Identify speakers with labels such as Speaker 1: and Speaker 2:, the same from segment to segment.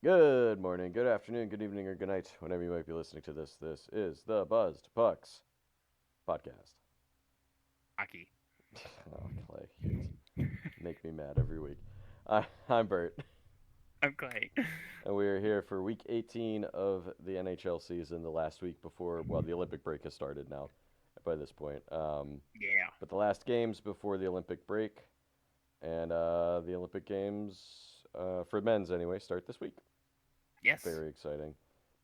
Speaker 1: Good morning, good afternoon, good evening, or good night, whenever you might be listening to this. This is the Buzzed Pucks podcast.
Speaker 2: Hockey.
Speaker 1: Oh, Clay, you just make me mad every week. I'm Bert,
Speaker 2: I'm Clay.
Speaker 1: and we are here for week 18 of the NHL season, the last week before, well, the Olympic break has started now by this point.
Speaker 2: Yeah.
Speaker 1: But the last games before the Olympic break, and the Olympic Games, for men's anyway, start this week.
Speaker 2: Yes.
Speaker 1: Very exciting.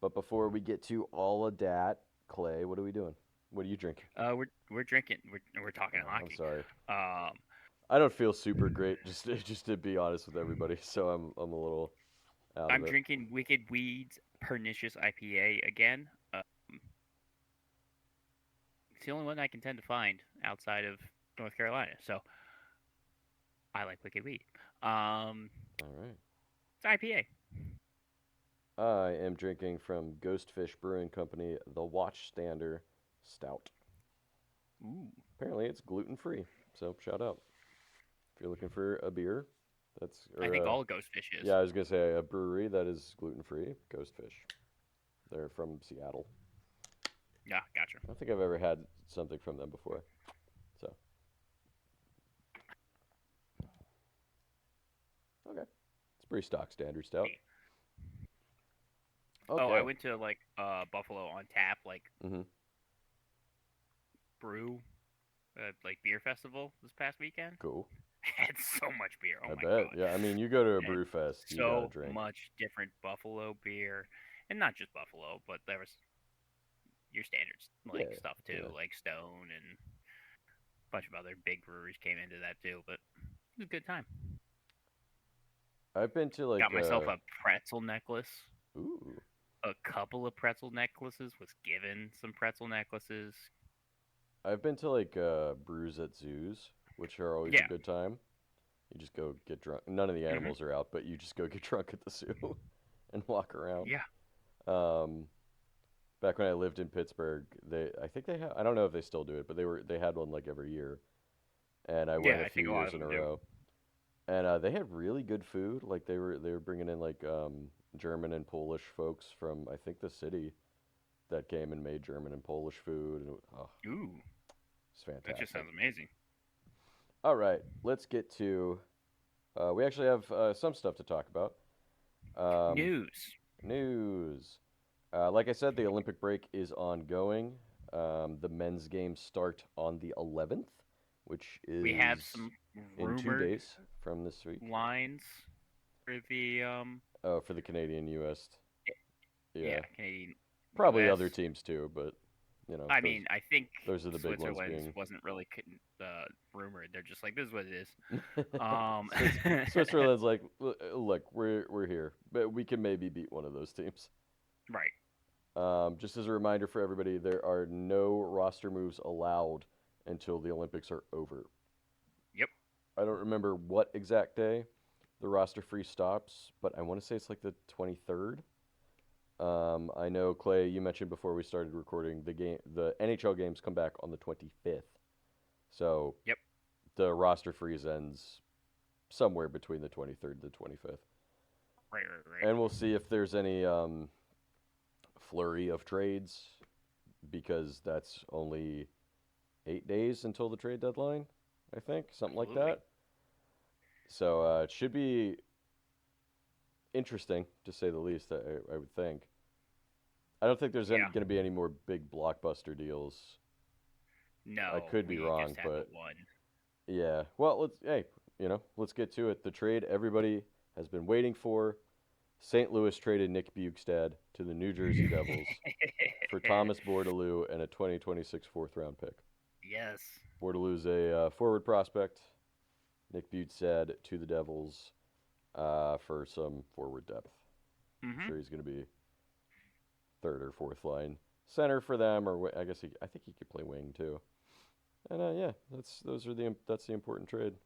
Speaker 1: But before we get to all of that, Clay, what are we doing? What are you drinking?
Speaker 2: We're drinking. We're talking
Speaker 1: Oh, I'm
Speaker 2: hockey.
Speaker 1: sorry.
Speaker 2: Um,
Speaker 1: I don't feel super great, just to be honest with everybody. So I'm a little out of
Speaker 2: I'm
Speaker 1: it.
Speaker 2: drinking Wicked Weeds Pernicious IPA again. It's the only one I can tend to find outside of North Carolina. So I like Wicked Weed. Um,
Speaker 1: All right.
Speaker 2: it's IPA.
Speaker 1: I am drinking from Ghostfish Brewing Company, the Watchstander Stout.
Speaker 2: Ooh.
Speaker 1: Apparently, it's gluten free. So shout out if you're looking for a beer. That's
Speaker 2: I
Speaker 1: or
Speaker 2: think all Ghost Fish
Speaker 1: yeah,
Speaker 2: is.
Speaker 1: I was gonna say a brewery that is gluten free. Ghostfish. They're from Seattle.
Speaker 2: Yeah, gotcha.
Speaker 1: I don't think I've ever had something from them before. So okay, it's pretty stock standard stout.
Speaker 2: Oh, I
Speaker 1: Okay.
Speaker 2: went to like Buffalo on Tap like
Speaker 1: Mm-hmm.
Speaker 2: brew like beer festival this past weekend.
Speaker 1: Cool.
Speaker 2: Had so much beer. Oh
Speaker 1: I
Speaker 2: my
Speaker 1: bet.
Speaker 2: god.
Speaker 1: Yeah. I mean, you go to a
Speaker 2: And
Speaker 1: brew fest, you gotta
Speaker 2: so
Speaker 1: drink.
Speaker 2: much different Buffalo beer, and not just Buffalo, but there was your standards like
Speaker 1: Yeah.
Speaker 2: stuff too,
Speaker 1: Yeah.
Speaker 2: like Stone and a bunch of other big breweries came into that too. But it was a good time.
Speaker 1: I've been to
Speaker 2: Got myself a pretzel necklace,
Speaker 1: ooh.
Speaker 2: a couple of pretzel necklaces. Was given some pretzel necklaces.
Speaker 1: I've been to brews at zoos, which are always a
Speaker 2: Yeah.
Speaker 1: good time. You just go get drunk. None of the
Speaker 2: Hmm.
Speaker 1: animals are out, but you just go get drunk at the zoo and walk around.
Speaker 2: Yeah.
Speaker 1: Um, back when I lived in Pittsburgh, I think they I don't know if they still do it, but they had one like every year, and I went
Speaker 2: Yeah.
Speaker 1: a
Speaker 2: I
Speaker 1: few
Speaker 2: think a lot
Speaker 1: years
Speaker 2: of
Speaker 1: in
Speaker 2: them
Speaker 1: a
Speaker 2: do.
Speaker 1: row. And they had really good food. Like they were bringing in German and Polish folks from I think the city that came and made German and Polish food, and oh,
Speaker 2: Ooh,
Speaker 1: it's
Speaker 2: that just
Speaker 1: fantastic.
Speaker 2: sounds amazing.
Speaker 1: All right, let's get to. We actually have some stuff to talk about. Um,
Speaker 2: News.
Speaker 1: News. Like I said, the Olympic break is ongoing. The men's games start on the 11th, which
Speaker 2: We have
Speaker 1: is
Speaker 2: some
Speaker 1: in two
Speaker 2: rumored
Speaker 1: days from this week.
Speaker 2: lines for the
Speaker 1: Oh, for the Canadian U.S.
Speaker 2: yeah,
Speaker 1: Yeah,
Speaker 2: Canadian
Speaker 1: probably
Speaker 2: US.
Speaker 1: other teams too, but you know
Speaker 2: I
Speaker 1: those
Speaker 2: mean, I think
Speaker 1: those are the big ones
Speaker 2: Switzerland's
Speaker 1: being
Speaker 2: wasn't really rumored. They're just like, this is what it is. Um,
Speaker 1: Switzerland's like, Look, we're here, but we can maybe beat one of those teams."
Speaker 2: right.
Speaker 1: Just as a reminder for everybody, there are no roster moves allowed until the Olympics are over.
Speaker 2: Yep.
Speaker 1: I don't remember what exact day the roster free stops, but I want to say it's like the 23rd. I know Clay, you mentioned before we started recording the NHL games come back on the 25th. So
Speaker 2: Yep.
Speaker 1: the roster freeze ends somewhere between the 23rd and the 25th.
Speaker 2: Right. Right.
Speaker 1: And we'll
Speaker 2: Right.
Speaker 1: see if there's any flurry of trades because that's only 8 days until the trade deadline, I think, something like
Speaker 2: Absolutely.
Speaker 1: that. So it should be interesting to say the least. I would think. I don't think there's
Speaker 2: Yeah.
Speaker 1: going to be any more big blockbuster deals. I
Speaker 2: No,
Speaker 1: could be
Speaker 2: we
Speaker 1: wrong,
Speaker 2: just had the
Speaker 1: but
Speaker 2: one.
Speaker 1: yeah. Well, let's get to it. The trade everybody has been waiting for. St. Louis traded Nick Bukestad to the New Jersey Devils for Thomas Bordeleau and a 2026 fourth round pick.
Speaker 2: Yes.
Speaker 1: Bordeleau's a forward prospect. Nick Bukestad to the Devils for some forward depth. I'm
Speaker 2: Mhm.
Speaker 1: sure he's going to be third or fourth line center for them, or I guess I think he could play wing too. And yeah, that's the important trade.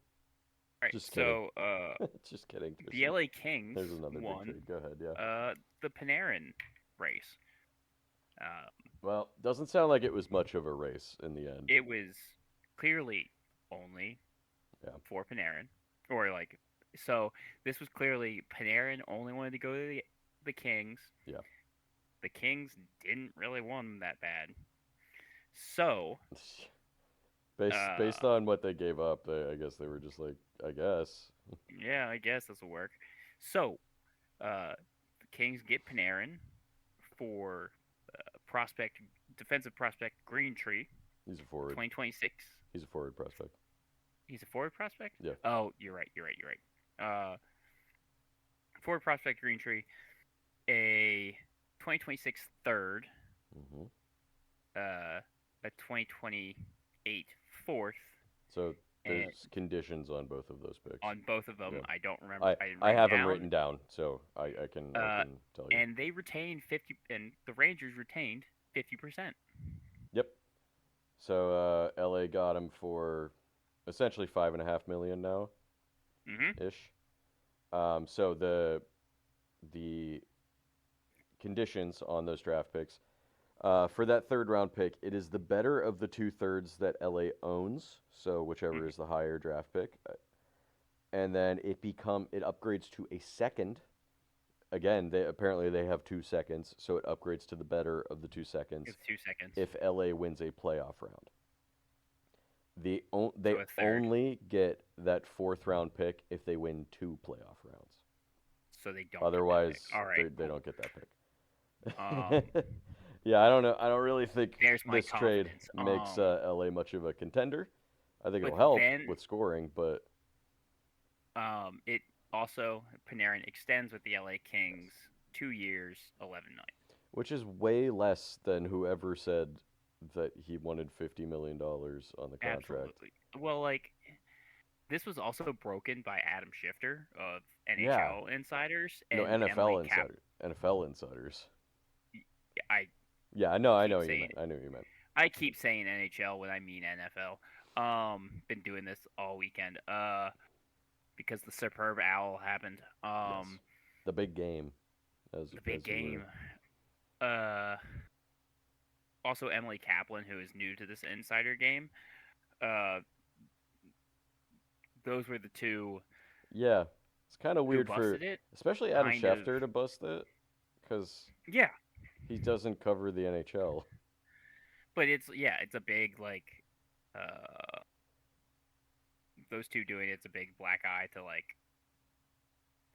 Speaker 2: Right.
Speaker 1: Just kidding.
Speaker 2: So,
Speaker 1: Just kidding.
Speaker 2: the LA Kings
Speaker 1: There's another big
Speaker 2: won
Speaker 1: trade. Go ahead. Yeah.
Speaker 2: the Panarin race. Uh,
Speaker 1: Well, doesn't sound like it was much of a race in the end.
Speaker 2: it was clearly only
Speaker 1: Yeah.
Speaker 2: for Panarin, or like so. This was clearly Panarin only wanted to go to the the Kings.
Speaker 1: Yeah.
Speaker 2: The Kings didn't really want him that bad. So,
Speaker 1: Based on what they gave up, I guess they were just like, I guess.
Speaker 2: yeah, I guess this will work. So, the Kings get Panarin for prospect defensive prospect Greentree,
Speaker 1: He's a forward.
Speaker 2: 2026.
Speaker 1: He's a forward prospect.
Speaker 2: He's a forward prospect?
Speaker 1: Yeah.
Speaker 2: Oh, you're right. You're right. Forward prospect Greentree, a 2026 third,
Speaker 1: Hmm.
Speaker 2: a 2028 fourth,
Speaker 1: So
Speaker 2: and
Speaker 1: there's conditions on both of those picks.
Speaker 2: on both of them.
Speaker 1: Yeah.
Speaker 2: I don't remember.
Speaker 1: I
Speaker 2: didn't
Speaker 1: I
Speaker 2: write
Speaker 1: have
Speaker 2: it
Speaker 1: them
Speaker 2: down.
Speaker 1: written down, so I can tell you.
Speaker 2: And they retained 50, and the Rangers retained 50%.
Speaker 1: Yep. So LA got him for essentially $5.5 million now
Speaker 2: Mm-hmm.
Speaker 1: ish. So the conditions on those draft picks. For that third round pick, it is the better of the 2/3 that LA owns, so whichever is the higher draft pick, and then it upgrades to a second. Again, they have 2 seconds, so it upgrades to the better of the 2 seconds
Speaker 2: It's 2 seconds.
Speaker 1: if LA wins a playoff round. They
Speaker 2: So a third.
Speaker 1: only get that fourth round pick if they win 2 playoff rounds.
Speaker 2: So they don't.
Speaker 1: Otherwise,
Speaker 2: get that pick. All right,
Speaker 1: they
Speaker 2: cool.
Speaker 1: don't get that pick.
Speaker 2: Um,
Speaker 1: Yeah, I don't know. I don't really think
Speaker 2: There's my
Speaker 1: this trade
Speaker 2: confidence.
Speaker 1: makes LA much of a contender. I think
Speaker 2: but
Speaker 1: it'll help
Speaker 2: then-
Speaker 1: with scoring, but
Speaker 2: It also Panarin extends with the LA Kings 2 years, 11 million.
Speaker 1: which is way less than whoever said that he wanted $50 million on the contract.
Speaker 2: Absolutely. Well, like this was also broken by Adam Schifter of
Speaker 1: Yeah.
Speaker 2: NHL Insiders
Speaker 1: No,
Speaker 2: and
Speaker 1: NFL
Speaker 2: Emily Cap-
Speaker 1: insider, NFL insiders.
Speaker 2: I
Speaker 1: Yeah, I know
Speaker 2: keep
Speaker 1: what you
Speaker 2: saying
Speaker 1: meant. I knew what you meant.
Speaker 2: I keep saying NHL when I mean NFL. Been doing this all weekend. Because the superb owl happened.
Speaker 1: Yes. The big game.
Speaker 2: The big
Speaker 1: as you were-
Speaker 2: game. Also Emily Kaplan, who is new to this insider game. Those were the two
Speaker 1: Yeah, it's kind of
Speaker 2: who
Speaker 1: weird for
Speaker 2: busted it.
Speaker 1: especially Adam
Speaker 2: kind of-
Speaker 1: Schefter to bust it because
Speaker 2: Yeah,
Speaker 1: he doesn't cover the NHL.
Speaker 2: but it's a big like those two doing it's a big black eye to like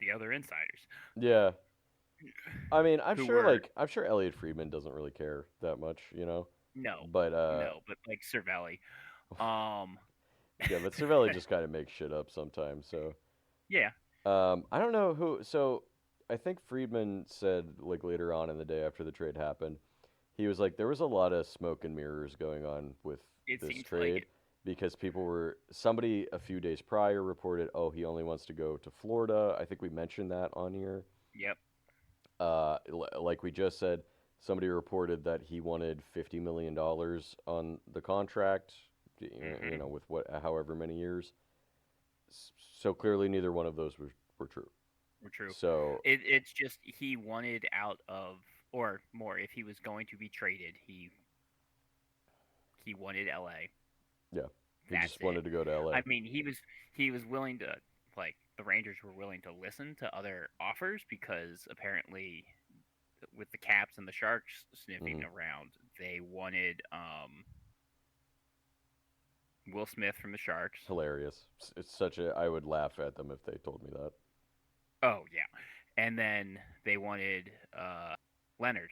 Speaker 2: the other insiders.
Speaker 1: Yeah. I mean,
Speaker 2: Who were-
Speaker 1: I'm sure Elliot Friedman doesn't really care that much, you know.
Speaker 2: No,
Speaker 1: But
Speaker 2: no, but like Cervelli.
Speaker 1: yeah, but Cervelli just kind of makes shit up sometimes. So
Speaker 2: Yeah.
Speaker 1: I don't know who. So I think Friedman said like later on in the day after the trade happened, he was like there was a lot of smoke and mirrors going on with
Speaker 2: It
Speaker 1: this
Speaker 2: seems
Speaker 1: trade
Speaker 2: like it.
Speaker 1: because somebody a few days prior reported, oh, he only wants to go to Florida. I think we mentioned that on here.
Speaker 2: Yep.
Speaker 1: Like we just said, somebody reported that he wanted $50 million on the contract, you know, with however many years. So clearly neither one of those were true.
Speaker 2: True.
Speaker 1: So
Speaker 2: It's just he wanted out of, or more, if he was going to be traded, he wanted LA.
Speaker 1: yeah, he
Speaker 2: That's
Speaker 1: just wanted
Speaker 2: it.
Speaker 1: to go to LA.
Speaker 2: I mean, he was willing to like the Rangers were willing to listen to other offers because apparently with the Caps and the Sharks sniffing around, they wanted Will Smith from the Sharks.
Speaker 1: Hilarious. It's such a. I would laugh at them if they told me that.
Speaker 2: Oh yeah, and then they wanted Leonard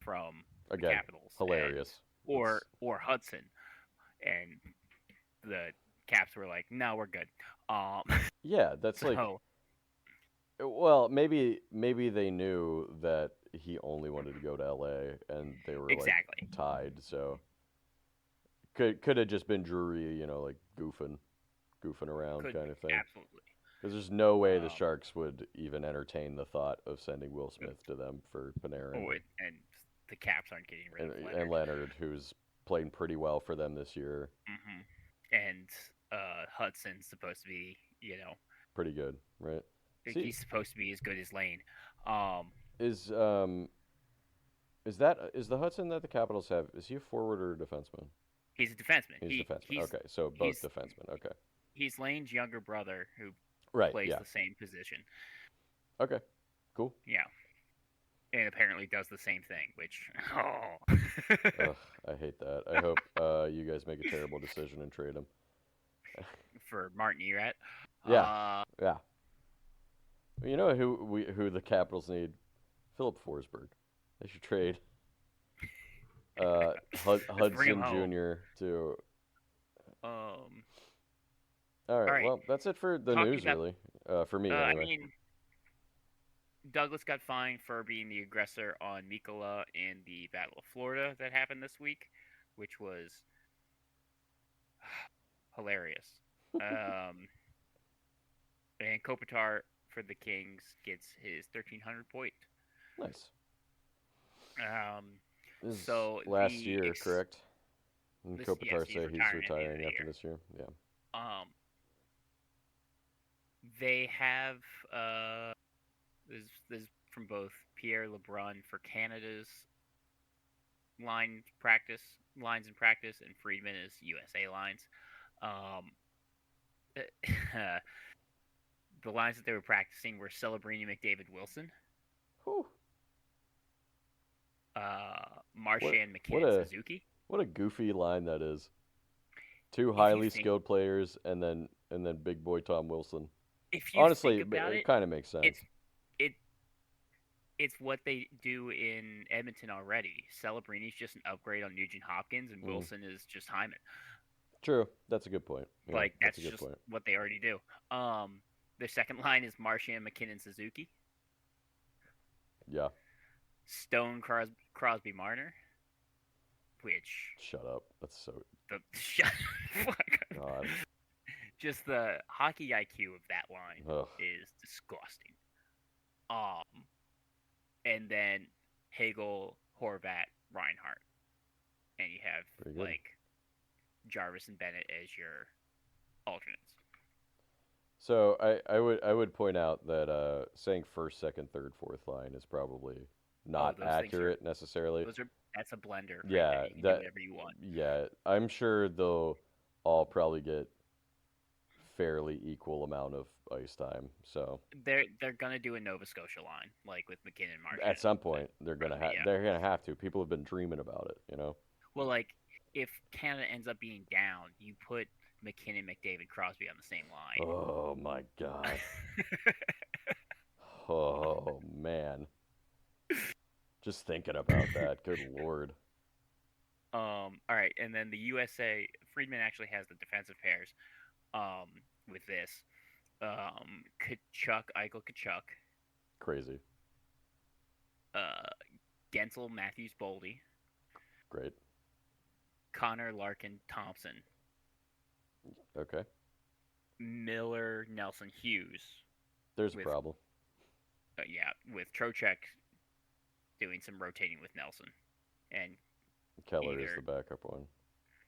Speaker 2: from the
Speaker 1: Again,
Speaker 2: Capitals.
Speaker 1: hilarious.
Speaker 2: Or Hudson, and the Caps were like, "No, we're good."
Speaker 1: Yeah, that's like.
Speaker 2: So
Speaker 1: Well, maybe they knew that he only wanted to go to LA, and they were
Speaker 2: exactly.
Speaker 1: like tied. So could have just been Drury, you know, like goofing around
Speaker 2: Could
Speaker 1: kind of thing.
Speaker 2: Absolutely.
Speaker 1: Because there's no way the
Speaker 2: Um,
Speaker 1: Sharks would even entertain the thought of sending Will Smith to them for Panarin
Speaker 2: Oh, and the Caps aren't getting rid of Leonard.
Speaker 1: and Leonard, who's playing pretty well for them this year.
Speaker 2: hmm And Hudson's supposed to be,
Speaker 1: Pretty good, right? See-
Speaker 2: he's supposed to be as good as Lane.
Speaker 1: Is the Hudson that the Capitals have? Is he a forward or a defenseman?
Speaker 2: He's a defenseman.
Speaker 1: He's a defenseman. Okay, so both
Speaker 2: he's-
Speaker 1: defensemen. Okay,
Speaker 2: He's Lane's younger brother who
Speaker 1: right.
Speaker 2: plays
Speaker 1: Yeah.
Speaker 2: the same position.
Speaker 1: Okay. Cool.
Speaker 2: Yeah. and apparently does the same thing. Which oh,
Speaker 1: Ugh, I hate that. I hope you guys make a terrible decision and trade him.
Speaker 2: for Martin Erat.
Speaker 1: Yeah,
Speaker 2: Uh,
Speaker 1: yeah. You know who the Capitals need? Philip Forsberg. They should trade
Speaker 2: let's bring him
Speaker 1: Hudson
Speaker 2: home.
Speaker 1: Jr. to.
Speaker 2: Um,
Speaker 1: All
Speaker 2: all
Speaker 1: right,
Speaker 2: right,
Speaker 1: well, that's it for the
Speaker 2: talking
Speaker 1: news,
Speaker 2: about.
Speaker 1: really. For me,
Speaker 2: I
Speaker 1: anyway.
Speaker 2: mean, Douglas got fined for being the aggressor on Mikola in the Battle of Florida that happened this week, which was hilarious. Um, and Kopitar for the Kings gets his 1,300 point.
Speaker 1: Nice.
Speaker 2: Um,
Speaker 1: This is
Speaker 2: so
Speaker 1: last year, correct? And
Speaker 2: this yes,
Speaker 1: Kopitar
Speaker 2: he's
Speaker 1: say he's
Speaker 2: retiring at the end of
Speaker 1: retiring
Speaker 2: the
Speaker 1: after
Speaker 2: year.
Speaker 1: this year. Yeah.
Speaker 2: Um, they have this from both Pierre LeBrun for Canada's lines in practice, and Friedman is USA lines. Um, the lines that they were practicing were Celebrini, McDavid, Wilson,
Speaker 1: Whew. What
Speaker 2: Marchand,
Speaker 1: what
Speaker 2: McKinnon,
Speaker 1: a
Speaker 2: Suzuki.
Speaker 1: what a goofy line that is. Two
Speaker 2: If you
Speaker 1: highly
Speaker 2: think
Speaker 1: skilled players, and then big boy Tom Wilson.
Speaker 2: if you
Speaker 1: Honestly,
Speaker 2: think about
Speaker 1: it
Speaker 2: it,
Speaker 1: kind of makes sense.
Speaker 2: it's it it's what they do in Edmonton already. Celebrini's just an upgrade on Nugent Hopkins, and
Speaker 1: Mm.
Speaker 2: Wilson is just Hyman.
Speaker 1: True. That's a good point. Yeah,
Speaker 2: Like
Speaker 1: that's
Speaker 2: that's
Speaker 1: a good
Speaker 2: just
Speaker 1: point.
Speaker 2: what they already do. Their second line is Marchand, McKinnon, Suzuki,
Speaker 1: Yeah.
Speaker 2: Stone, Crosby, Marner, which
Speaker 1: Shut up. That's so.
Speaker 2: the fuck.
Speaker 1: God.
Speaker 2: Just the hockey IQ of that line
Speaker 1: Ugh.
Speaker 2: is disgusting. And then Hagel, Horvat, Reinhardt, and you have
Speaker 1: Pretty good.
Speaker 2: like Jarvis and Bennett as your alternates.
Speaker 1: So I would point out that saying first, second, third, fourth line is probably not
Speaker 2: Those things are
Speaker 1: accurate necessarily.
Speaker 2: that's a blender right
Speaker 1: Yeah,
Speaker 2: there. You can do whatever you want.
Speaker 1: yeah, I'm sure they'll all probably get fairly equal amount of ice time. So
Speaker 2: They're gonna do a Nova Scotia line like with McKinnon, Marchand.
Speaker 1: at some point
Speaker 2: Yeah.
Speaker 1: they're gonna have to. People have been dreaming about it, you know.
Speaker 2: Well, like if Canada ends up being down, you put McKinnon, McDavid, Crosby on the same line.
Speaker 1: Oh my God. Oh man. Just thinking about that. Good Lord.
Speaker 2: All right, and then the USA Friedman actually has the defensive pairs. With this, Kachuk, Eichel, Kachuk,
Speaker 1: Crazy.
Speaker 2: uh, Gensel, Matthews, Boldy,
Speaker 1: Great.
Speaker 2: Connor, Larkin, Thompson,
Speaker 1: Okay.
Speaker 2: Miller, Nelson, Hughes.
Speaker 1: There's a
Speaker 2: With
Speaker 1: problem.
Speaker 2: Yeah, with Trocheck doing some rotating with Nelson, and
Speaker 1: Keller is
Speaker 2: either
Speaker 1: the backup one.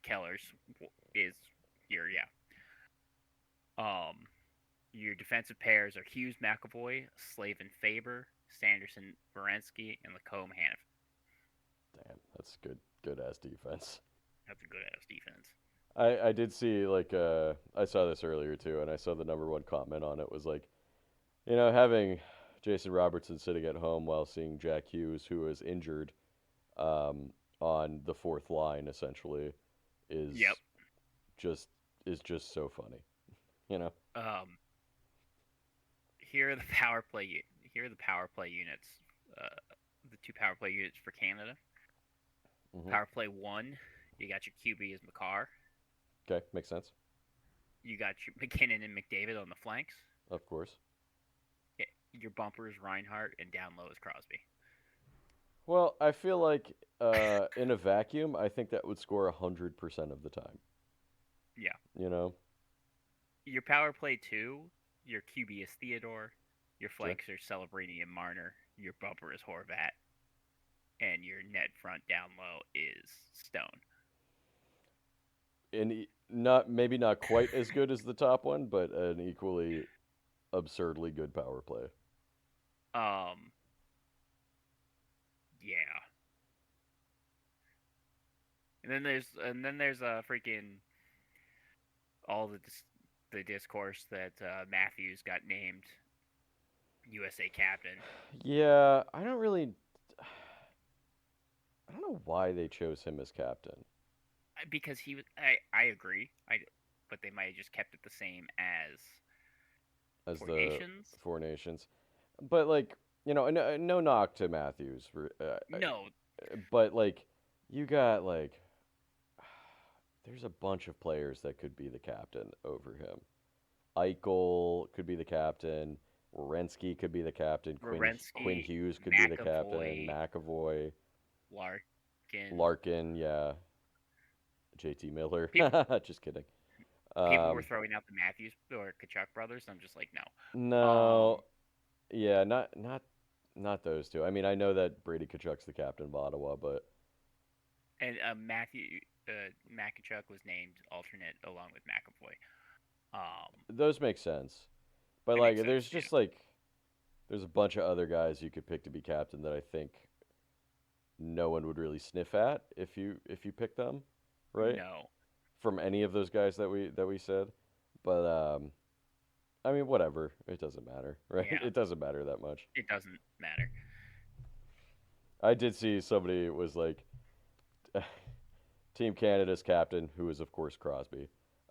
Speaker 2: Keller's is your defensive pairs are Hughes, McAvoy, Slavin, Faber, Sanderson, Berensky, and Lacombe, Hannafin.
Speaker 1: Damn, that's good ass defense.
Speaker 2: That's a good ass defense.
Speaker 1: I did see like I saw this earlier too, and I saw the number one comment on it was like, you know, having Jason Robertson sitting at home while seeing Jack Hughes, who is injured, on the fourth line essentially, is
Speaker 2: Yep.
Speaker 1: just so funny, you know.
Speaker 2: Here are the power play. Here are the power play units. The two power play units for Canada.
Speaker 1: Mhm.
Speaker 2: Power play 1, you got your QB as McCarr.
Speaker 1: Okay, makes sense.
Speaker 2: You got your McKinnon and McDavid on the flanks.
Speaker 1: Of course.
Speaker 2: Your bumper is Reinhardt, and down low is Crosby.
Speaker 1: Well, I feel like in a vacuum, I think that would score 100% of the time.
Speaker 2: Yeah.
Speaker 1: You know.
Speaker 2: Your power play 2, your QB is Theodore. Your flanks are Celebrini and Marner. Your bumper is Horvat. And your net front down low is Stone.
Speaker 1: And maybe not quite as good as the top one, but an equally absurdly good power play.
Speaker 2: Yeah. And then there's a freaking all the discourse that Matthews got named USA captain.
Speaker 1: Yeah, I don't really know why they chose him as captain.
Speaker 2: Because he was. I agree. But they might have just kept it the same as
Speaker 1: As
Speaker 2: Four
Speaker 1: the
Speaker 2: Nations.
Speaker 1: Four Nations. But like, no knock to Matthews,
Speaker 2: No,
Speaker 1: but like, you got like, there's a bunch of players that could be the captain over him. Eichel could be the captain. Werenski could be the captain. Quinn
Speaker 2: Wierenski,
Speaker 1: Hughes could be the captain.
Speaker 2: McAvoy,
Speaker 1: McAvoy,
Speaker 2: Larkin.
Speaker 1: Larkin, yeah, JT Miller.
Speaker 2: People,
Speaker 1: Just kidding.
Speaker 2: people were
Speaker 1: Um,
Speaker 2: throwing out the Matthews or Kachuk brothers. I'm just like, no.
Speaker 1: no, yeah, not those two. I mean, I know that Brady Kachuk's the captain of Ottawa, but
Speaker 2: And Makachuk was named alternate along with McAvoy.
Speaker 1: those make sense. But
Speaker 2: It
Speaker 1: like,
Speaker 2: makes sense.
Speaker 1: there's just like, there's a bunch of other guys you could pick to be captain that I think no one would really sniff at if you pick them, right?
Speaker 2: No,
Speaker 1: From any of those guys that we said. But I mean, whatever. It doesn't matter, right?
Speaker 2: yeah,
Speaker 1: It doesn't matter that much.
Speaker 2: it doesn't matter.
Speaker 1: I did see somebody was like, Team Canada's captain, who is of course Crosby.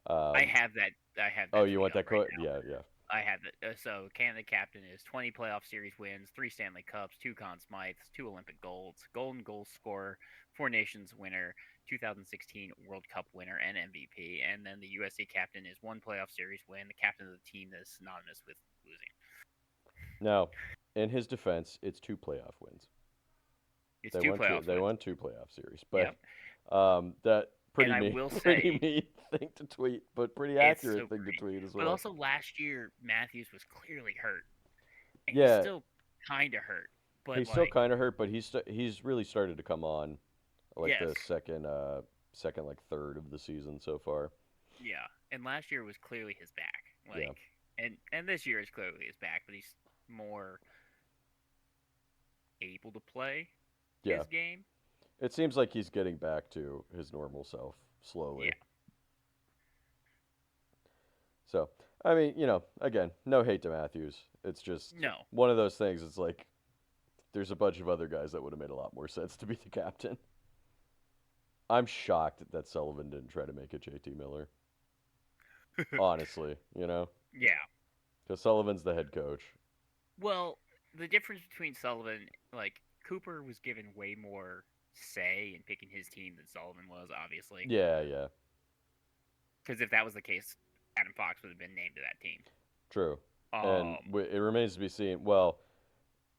Speaker 2: I
Speaker 1: Um,
Speaker 2: have that. I have that.
Speaker 1: oh, you
Speaker 2: tweet
Speaker 1: want
Speaker 2: up
Speaker 1: that
Speaker 2: right
Speaker 1: quote?
Speaker 2: now.
Speaker 1: Yeah, yeah.
Speaker 2: I have it. So Canada captain is 20 playoff series wins, 3 Stanley Cups, 2 Conn Smythes, 2 Olympic golds, Golden Goal scorer, 4 Nations winner, 2016 World Cup winner and MVP. And then the USA captain is 1 playoff series win, the captain of the team that is synonymous with losing.
Speaker 1: Now, in his defense, it's 2 playoff wins.
Speaker 2: It's
Speaker 1: They
Speaker 2: 2
Speaker 1: won two.
Speaker 2: playoff
Speaker 1: They
Speaker 2: wins.
Speaker 1: won 2 playoff series,
Speaker 2: Yep.
Speaker 1: but that pretty
Speaker 2: And I
Speaker 1: mean,
Speaker 2: will
Speaker 1: pretty
Speaker 2: say,
Speaker 1: mean thing to tweet, but pretty
Speaker 2: it's
Speaker 1: accurate
Speaker 2: so
Speaker 1: thing to
Speaker 2: great.
Speaker 1: tweet as
Speaker 2: But
Speaker 1: well.
Speaker 2: also last year, Matthews was clearly hurt. And he's
Speaker 1: Yeah,
Speaker 2: still kind of hurt. But,
Speaker 1: he's still
Speaker 2: like,
Speaker 1: kind of hurt, but he's really started to come on, like
Speaker 2: yes.
Speaker 1: the second like third of the season so far.
Speaker 2: Yeah, and last year was clearly his back.
Speaker 1: Yeah.
Speaker 2: Like, and this year is clearly his back, but he's more able to play
Speaker 1: Yeah,
Speaker 2: his game.
Speaker 1: it seems like he's getting back to his normal self slowly.
Speaker 2: Yeah.
Speaker 1: So, I mean, again, no hate to Matthews. It's just
Speaker 2: No.
Speaker 1: one of those things. It's like there's a bunch of other guys that would have made a lot more sense to be the captain. I'm shocked that Sullivan didn't try to make it JT Miller. Honestly,
Speaker 2: Yeah.
Speaker 1: because Sullivan's the head coach.
Speaker 2: Well, the difference between Sullivan, like Cooper, was given way more say in picking his team than Sullivan was, obviously.
Speaker 1: Yeah, yeah,
Speaker 2: Because if that was the case, Adam Fox would have been named to that team.
Speaker 1: true. And
Speaker 2: Um,
Speaker 1: it remains to be seen. Well,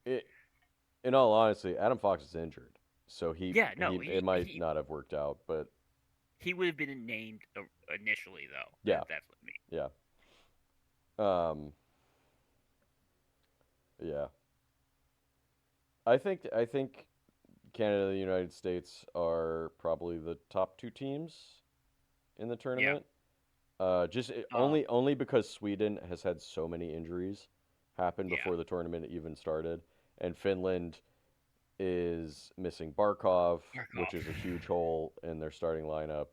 Speaker 1: in all honesty, Adam Fox is injured, so
Speaker 2: Yeah, no,
Speaker 1: it might not have worked out. But
Speaker 2: he would have been named initially, though.
Speaker 1: Yeah.
Speaker 2: That's what I mean.
Speaker 1: yeah, yeah. I think Canada and the United States are probably the top 2 teams in the tournament. Just only because Sweden has had so many injuries happen
Speaker 2: Yeah.
Speaker 1: before the tournament even started, and Finland is missing Barkov, which is a huge hole in their starting lineup.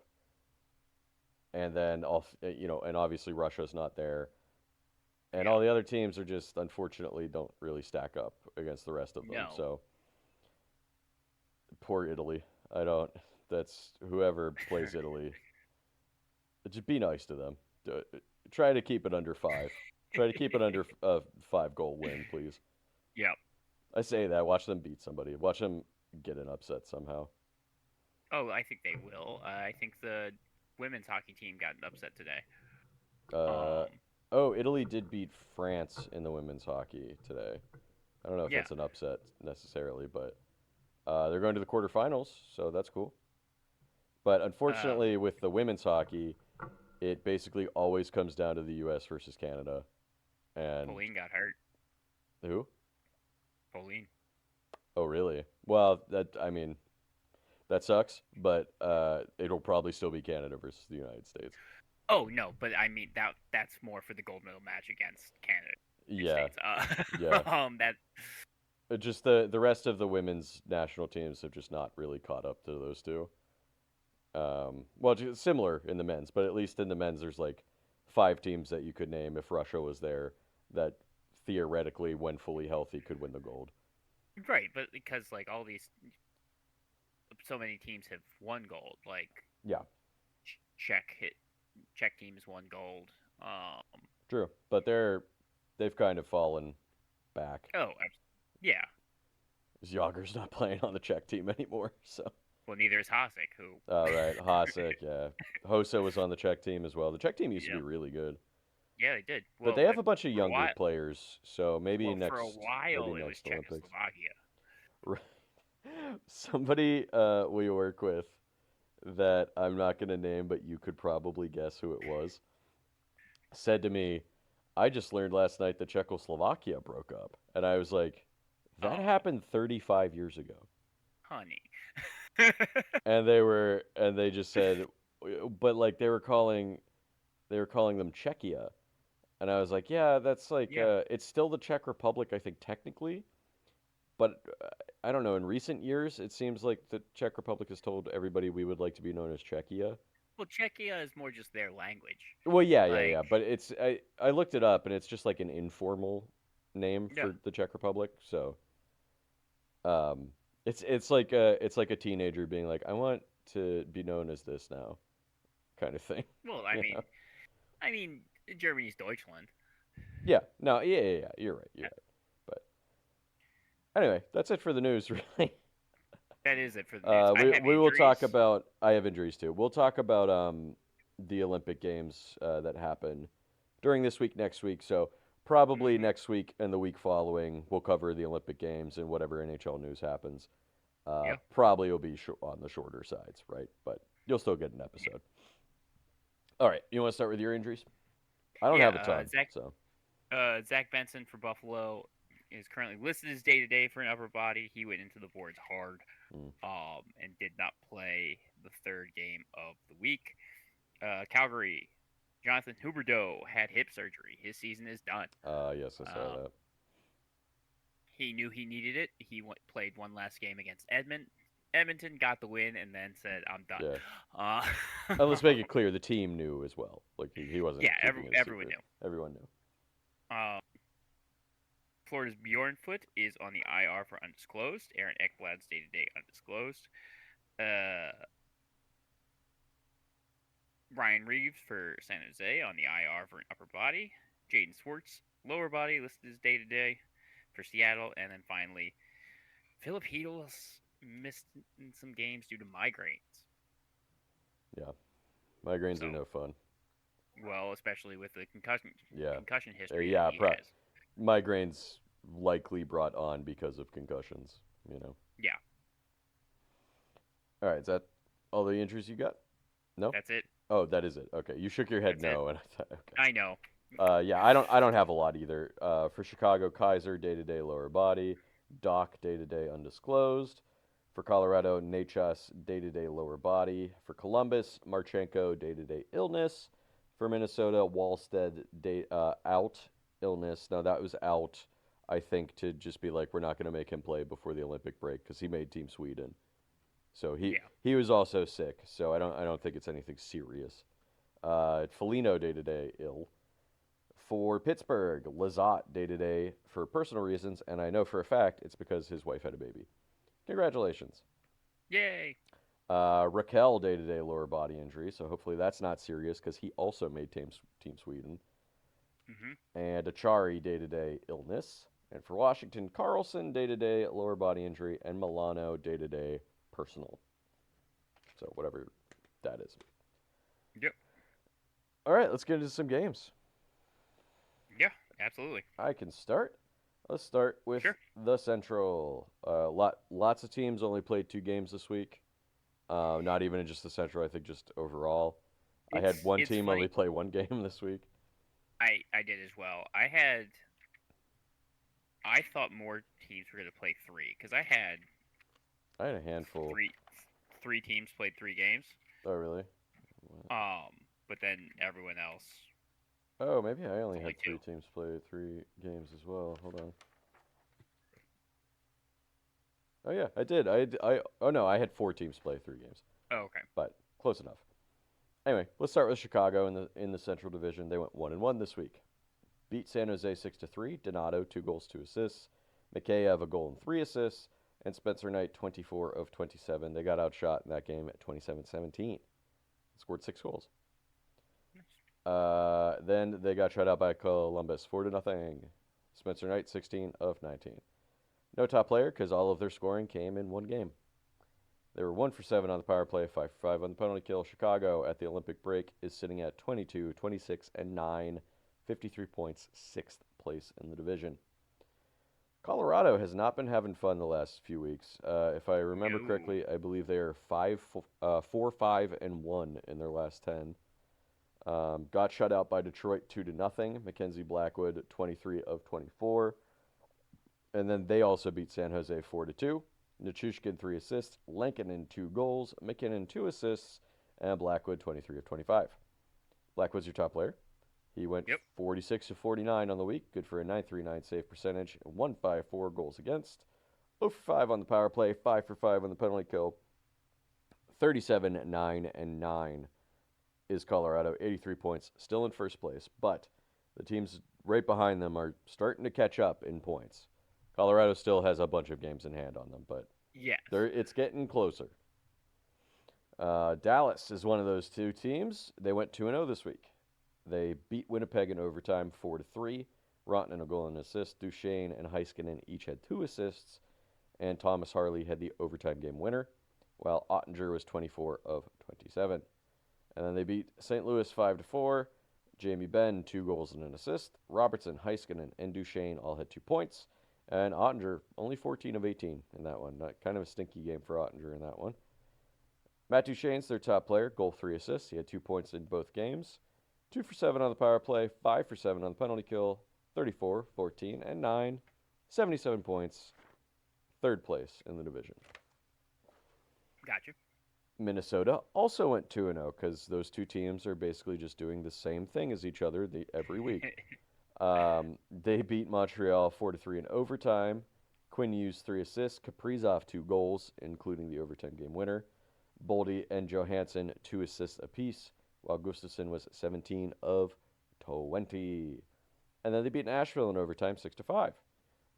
Speaker 1: And then and obviously Russia's not there. And all the other teams are just unfortunately don't really stack up against the rest of them.
Speaker 2: No.
Speaker 1: So poor Italy. I don't. That's whoever plays Italy. Just be nice to them. Try to keep it under 5. Try to keep it under a 5-goal win, please.
Speaker 2: Yep.
Speaker 1: I say that. Watch them beat somebody. Watch them get an upset somehow.
Speaker 2: Oh, I think they will. I think the women's hockey team got upset today.
Speaker 1: Uh,
Speaker 2: Um,
Speaker 1: oh, Italy did beat France in the women's hockey today. I don't know if
Speaker 2: Yeah.
Speaker 1: that's an upset necessarily, but they're going to the quarterfinals, so that's cool. But unfortunately, with the women's hockey, it basically always comes down to the U.S. versus Canada. And
Speaker 2: Pauline got hurt.
Speaker 1: who?
Speaker 2: Pauline.
Speaker 1: Oh, really? Well, that sucks, but it'll probably still be Canada versus the United States.
Speaker 2: Oh no, but I mean that's more for the gold medal match against Canada.
Speaker 1: Yeah,
Speaker 2: States.
Speaker 1: yeah.
Speaker 2: That
Speaker 1: Just the rest of the women's national teams have just not really caught up to those two. Well, just similar in the men's, but at least in the men's, there's like 5 teams that you could name if Russia was there that theoretically, when fully healthy, could win the gold.
Speaker 2: right, but because like all these so many teams have won gold. Like
Speaker 1: Yeah,
Speaker 2: Czech teams won gold.
Speaker 1: true. But they've kind of fallen back.
Speaker 2: Oh, yeah.
Speaker 1: Yager's not playing on the Czech team anymore, so.
Speaker 2: Well, neither is Hasek, who.
Speaker 1: All right, Hasek, yeah. Hossa was on the Czech team as well. The Czech team used to
Speaker 2: Yeah.
Speaker 1: be really good.
Speaker 2: Yeah, they did.
Speaker 1: But
Speaker 2: Well,
Speaker 1: they have a bunch of
Speaker 2: for a
Speaker 1: younger
Speaker 2: while,
Speaker 1: players, so maybe
Speaker 2: well,
Speaker 1: next
Speaker 2: for a while
Speaker 1: maybe
Speaker 2: it was
Speaker 1: next Olympics.
Speaker 2: Czechoslovakia.
Speaker 1: Right. Somebody we work with that I'm not going to name, but you could probably guess who it was, said to me, I just learned last night that Czechoslovakia broke up. And I was like, that
Speaker 2: Oh,
Speaker 1: happened 35 years ago.
Speaker 2: honey.
Speaker 1: And they just said, but like they were calling them Czechia. And I was like, yeah, that's like,
Speaker 2: Yeah.
Speaker 1: it's still the Czech Republic, I think, technically. But I don't know. In recent years, it seems like the Czech Republic has told everybody we would like to be known as Czechia.
Speaker 2: Well, Czechia is more just their language.
Speaker 1: Well, yeah, yeah,
Speaker 2: Like,
Speaker 1: yeah. But I looked it up, and it's just like an informal name
Speaker 2: yeah.
Speaker 1: for the Czech Republic. So, um, it's like a teenager being like, I want to be known as this now, kind of thing.
Speaker 2: Well,
Speaker 1: You know?
Speaker 2: I mean, Germany's Deutschland.
Speaker 1: Yeah. No. Yeah. Yeah. Yeah. You're right. You're
Speaker 2: Yeah,
Speaker 1: right. But anyway, that's it for the news, really.
Speaker 2: that is it for the news. I have
Speaker 1: We will talk
Speaker 2: injuries.
Speaker 1: about. I have injuries too. We'll talk about the Olympic Games that happen during this week, next week. So probably
Speaker 2: Hmm.
Speaker 1: next week and the week following, we'll cover the Olympic Games and whatever NHL news happens.
Speaker 2: Yeah.
Speaker 1: Probably will be on the shorter sides, right? But you'll still get an episode. All right, you want to start with your injuries? I don't
Speaker 2: Yeah.
Speaker 1: have a ton, so
Speaker 2: Zach Benson for Buffalo is currently listed as day to day for an upper body. He went into the boards hard,
Speaker 1: mm.
Speaker 2: and did not play the third game of the week. Calgary, Jonathan Huberdeau had hip surgery. His season is done.
Speaker 1: Yes, I saw
Speaker 2: Um,
Speaker 1: that.
Speaker 2: he knew he needed it. He played one last game against Edmonton, got the win, and then said, "I'm done."
Speaker 1: Yeah.
Speaker 2: Uh,
Speaker 1: And let's make it clear, the team knew as well. Like he wasn't
Speaker 2: yeah,
Speaker 1: keeping it a
Speaker 2: everyone
Speaker 1: secret.
Speaker 2: knew.
Speaker 1: Everyone knew.
Speaker 2: Um, Florida's Bjorn Foot is on the IR for undisclosed. Aaron Ekblad's day to day undisclosed. Ryan Reeves for San Jose on the IR for an upper body. Jaden Swartz, lower body, listed as day to day for Seattle. And then finally, Philip Hedels missed in some games due to migraines.
Speaker 1: Yeah, migraines
Speaker 2: So,
Speaker 1: are no fun.
Speaker 2: well, especially with the
Speaker 1: Yeah,
Speaker 2: concussion history
Speaker 1: yeah.
Speaker 2: that he has.
Speaker 1: Migraines likely brought on because of concussions. You know.
Speaker 2: Yeah,
Speaker 1: All right, is that all the injuries you got? No.
Speaker 2: that's it.
Speaker 1: Oh, that is it. Okay, you shook your head
Speaker 2: That's it.
Speaker 1: no, and I thought okay.
Speaker 2: I know.
Speaker 1: Yeah, I don't have a lot either. For Chicago, Kaiser day to day lower body, Doc day to day undisclosed. For Colorado, Nachas day to day lower body. For Columbus, Marchenko day to day illness. For Minnesota, Wallstead day out illness. Now that was out, I think, to just be like we're not going to make him play before the Olympic break because he made Team Sweden. So
Speaker 2: Yeah.
Speaker 1: he was also sick. So I don't think it's anything serious. Felino day to day ill. For Pittsburgh, Lizotte day to day for personal reasons, and I know for a fact it's because his wife had a baby. Congratulations.
Speaker 2: Yay.
Speaker 1: Raquel day to day lower body injury, so hopefully that's not serious because he also made Team Sweden.
Speaker 2: Hmm.
Speaker 1: And Achari day to day illness. And for Washington, Carlson day to day lower body injury, and Milano day to day personal. So whatever that is.
Speaker 2: Yep.
Speaker 1: All right, let's get into some games.
Speaker 2: Yeah, absolutely.
Speaker 1: I can start. Let's start with
Speaker 2: Sure.
Speaker 1: the Central. Lots of teams only played 2 games this week. Not even in just the Central. I think just overall. I had one
Speaker 2: It's
Speaker 1: team
Speaker 2: funny.
Speaker 1: only play 1 game this week.
Speaker 2: I did as well. I thought more teams were going to play 3 because I had
Speaker 1: I had a handful.
Speaker 2: three teams played 3 games.
Speaker 1: Oh, really?
Speaker 2: But then everyone else.
Speaker 1: Oh, maybe I only
Speaker 2: Only
Speaker 1: had 3
Speaker 2: 2.
Speaker 1: teams play 3 games as well. Hold on. Oh yeah, I did. Oh no, I had 4 teams play 3 games,
Speaker 2: Oh, okay.
Speaker 1: but close enough. Anyway, let's start with Chicago in the Central Division. They went 1-1 this week. Beat San Jose 6-3. Donato 2 goals, 2 assists. Mikheyev a goal and 3 assists, and Spencer Knight 24 of 27. They got outshot in that game at 27-17. Scored 6 goals. Then they got shut out by Columbus 4-0. Spencer Knight 16 of 19. No top player because all of their scoring came in one game. They were 1 for 7 on the power play, 5 for 5 on the penalty kill. Chicago at the Olympic break is sitting at 22, 26, and 9, 53 points, 6th place in the division. Colorado has not been having fun the last few weeks. If I remember correctly, I believe they are 4, 5, and 1 in their last 10. Got shut out by Detroit 2-0. Mackenzie Blackwood 23 of 24. And then they also beat San Jose 4-2. Nichushkin 3 assists, Lankinen 2 goals, McKinnon 2 assists, and Blackwood 23 of 25. Blackwood's your top player. He went 46 of 49 on the week, good for a .939 save percentage, 154 goals against, 0 for 5 on the power play, 5 for 5 on the penalty kill, 37, 9, and 9 is Colorado, 83 points, still in first place, but the teams right behind them are starting to catch up in points. Colorado still has a bunch of games in hand on them, but it's getting closer. Dallas is one of those two teams. They went 2-0 this week. They beat Winnipeg in overtime 4-3. Rantanen a goal and an assist. Duchesne and Heiskanen each had 2 assists, and Thomas Harley had the overtime game winner, while Ottinger was 24 of 27. And then they beat St. Louis 5-4. Jamie Benn 2 goals and an assist. Robertson, Heiskanen, and Duchesne all had 2 points. And Ottinger, only 14 of 18 in that one. Kind of a stinky game for Ottinger in that one. Matt Duchene's their top player, goal 3 assists. He had 2 points in both games. 2 for 7 on the power play, 5 for 7 on the penalty kill, 34, 14, and 9, 77 points, 3rd place in the division.
Speaker 2: Gotcha.
Speaker 1: Minnesota also went 2-0 because those two teams are basically just doing the same thing as each other every week. They beat Montreal 4-3 in overtime. Quinn Hughes 3 assists, Kaprizov 2 goals, including the overtime game winner. Boldy and Johansson 2 assists apiece, while Gustafsson was 17 of 20. And then they beat Nashville in overtime 6-5.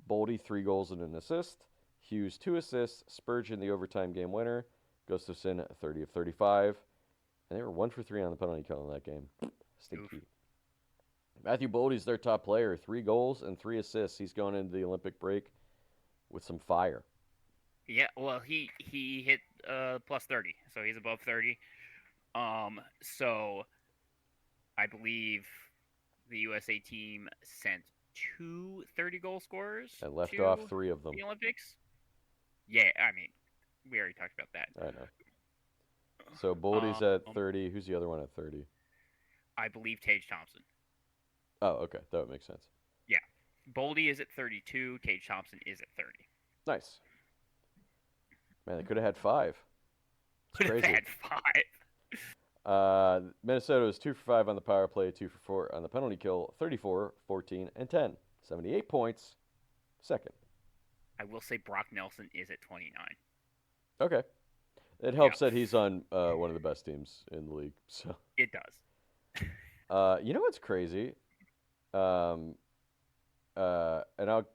Speaker 1: Boldy 3 goals and an assist, Hughes 2 assists, Spurgeon the overtime game winner, Gustafsson 30 of 35. And they were 1 for 3 on the penalty kill in that game. Stinky. Matthew Boldy's their top player, 3 goals and 3 assists. He's going into the Olympic break with some fire.
Speaker 2: Yeah, well, he hit plus 30, so he's above 30. So I believe the USA team sent 2 30-goal scorers
Speaker 1: and left off 3 of them.
Speaker 2: The Olympics. Yeah, I mean, we already talked about that.
Speaker 1: I know. So Boldy's at 30. Who's the other one at 30?
Speaker 2: I believe Tage Thompson.
Speaker 1: Oh, okay. That would make sense.
Speaker 2: Yeah. Boldy is at 32. Tage Thompson is at 30.
Speaker 1: Nice. Man, they could have had 5.
Speaker 2: Could have had
Speaker 1: 5. Minnesota was 2 for 5 on the power play, 2 for 4 on the penalty kill, 34, 14, and 10. 78 points. 2nd.
Speaker 2: I will say Brock Nelson is at 29.
Speaker 1: Okay. It helps that he's on one of the best teams in the league. So
Speaker 2: it does.
Speaker 1: You know what's crazy? And I'll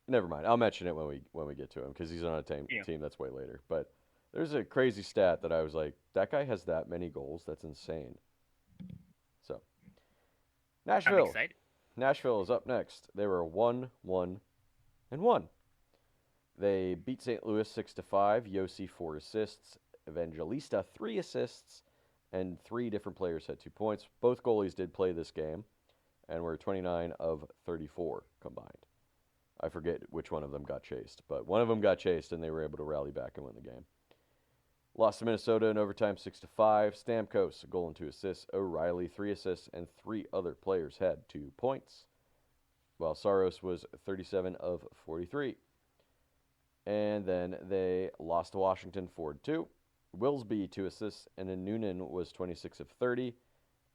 Speaker 1: never mind. I'll mention it when we get to him because he's on a team that's way later. But there's a crazy stat that I was like, that guy has that many goals. That's insane. So Nashville.
Speaker 2: I'm excited.
Speaker 1: Nashville is up next. They were 1-1-1. They beat St. Louis 6-5. Yossi 4 assists. Evangelista 3 assists. And 3 different players had 2 points. Both goalies did play this game and were 29 of 34 combined. I forget which one of them got chased, but one of them got chased and they were able to rally back and win the game. Lost to Minnesota in overtime 6-5. Stamkos, a goal and 2 assists. O'Reilly, 3 assists, and 3 other players had 2 points, while Saros was 37 of 43. And then they lost to Washington 4-2. Willsby 2 assists, and then Noonan was 26 of 30,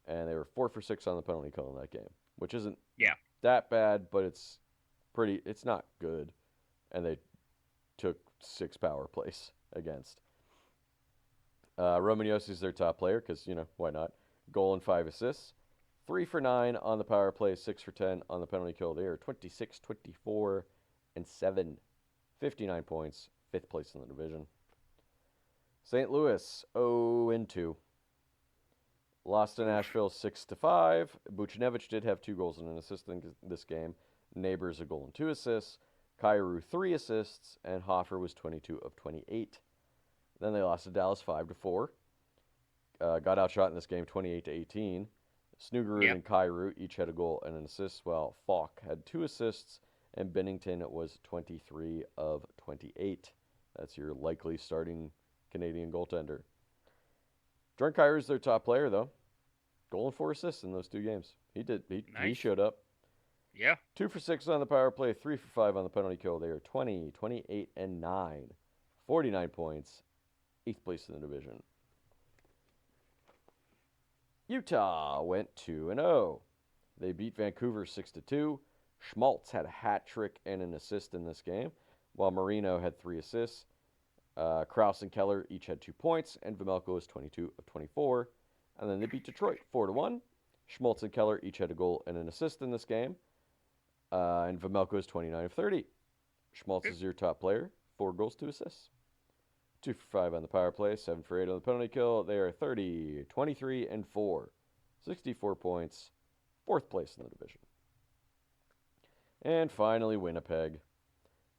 Speaker 1: and they were 4 for 6 on the penalty kill in that game, which isn't that bad, but it's not good. And they took 6 power plays against. Roman Yossi's their top player because, why not? Goal and 5 assists. 3 for 9 on the power play, 6 for 10 on the penalty kill. They are 26, 24, and 7. 59 points, 5th place in the division. St. Louis 0-2. Lost to Nashville 6-5. Buchnevich did have 2 goals and an assist in this game. Neighbors a goal and 2 assists. Kyrou 3 assists, and Hoffer was 22 of 28. Then they lost to Dallas 5-4. Got outshot in this game 28-18. Snugerud and Kyrou each had a goal and an assist, while Falk had 2 assists, and Bennington was 23 of 28. That's your likely starting Canadian goaltender. Jordan Kyrou is their top player, though. Goal and 4 assists in those 2 games. He did. He showed up.
Speaker 2: Yeah.
Speaker 1: 2 for 6 on the power play, 3 for 5 on the penalty kill. They are 20, 28, and 9. 49 points, 8th place in the division. Utah went 2-0. They beat Vancouver 6-2. Schmaltz had a hat trick and an assist in this game, while Marino had 3 assists. Krause and Keller each had 2 points, and Vejmelka was 22 of 24. And then they beat Detroit 4-1. Schmaltz and Keller each had a goal and an assist in this game. And Vejmelka was 29 of 30. Schmaltz is your top player, 4 goals, 2 assists. 2 for 5 on the power play, 7 for 8 on the penalty kill. They are 30, 23, and 4. 64 points, 4th place in the division. And finally, Winnipeg.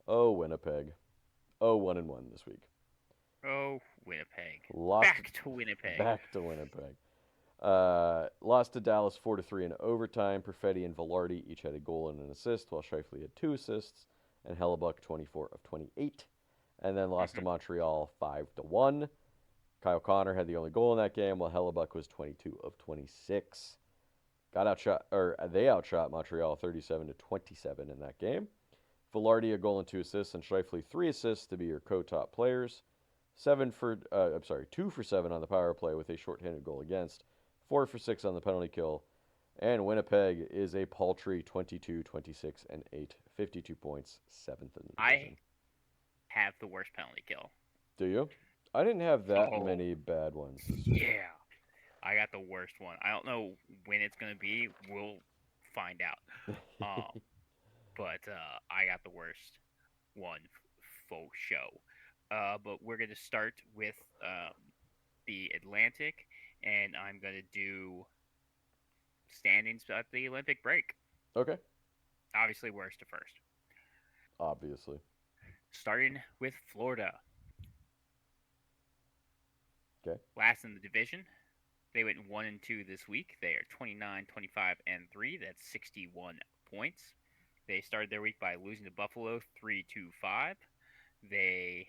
Speaker 1: Oh, Winnipeg. 1-1 this week.
Speaker 2: Oh, Winnipeg.
Speaker 1: Back
Speaker 2: to Winnipeg.
Speaker 1: Back to Winnipeg. Lost to Dallas 4-3 in overtime. Perfetti and Velarde each had a goal and an assist, while Scheifele had 2 assists, and Hellebuck 24 of 28. And then lost to Montreal 5-1. Kyle Connor had the only goal in that game, while Hellebuck was 22 of 26. They outshot Montreal 37-27 in that game. Velarde a goal and 2 assists, and Scheifele 3 assists to be your co-top players. 2 for 7 on the power play with a shorthanded goal against. 4 for 6 on the penalty kill. And Winnipeg is a paltry 22, 26, and 8. 52 points, 7th in the division.
Speaker 2: I have the worst penalty kill.
Speaker 1: Do you? I didn't have that many bad ones this week.
Speaker 2: Yeah. I got the worst one. I don't know when it's going to be. We'll find out. But I got the worst one faux show. But we're going to start with the Atlantic, and I'm going to do standings at the Olympic break.
Speaker 1: Okay.
Speaker 2: Obviously, worst to first.
Speaker 1: Obviously.
Speaker 2: Starting with Florida.
Speaker 1: Okay.
Speaker 2: Last in the division. They went 1-2 this week. They are 29, 25, and 3. That's 61 points. They started their week by losing to Buffalo 3-5. They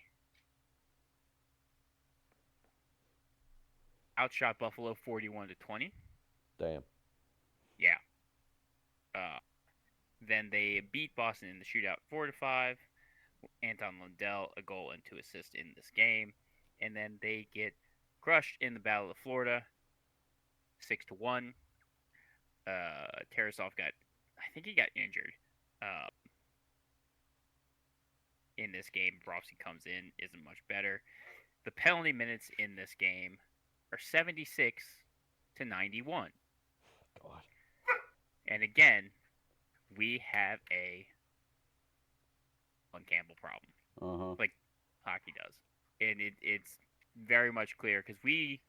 Speaker 2: outshot Buffalo 41-20.
Speaker 1: Damn.
Speaker 2: Yeah. Then they beat Boston in the shootout 4-5. Anton Lundell a goal and 2 assists in this game, and then they get crushed in the Battle of Florida 6-1. Tarasov I think he got injured in this game. Brovsky comes in, isn't much better. The penalty minutes in this game are 76 to 91.
Speaker 1: God.
Speaker 2: And again, we have a Campbell problem, like hockey does, and it's very much clear because we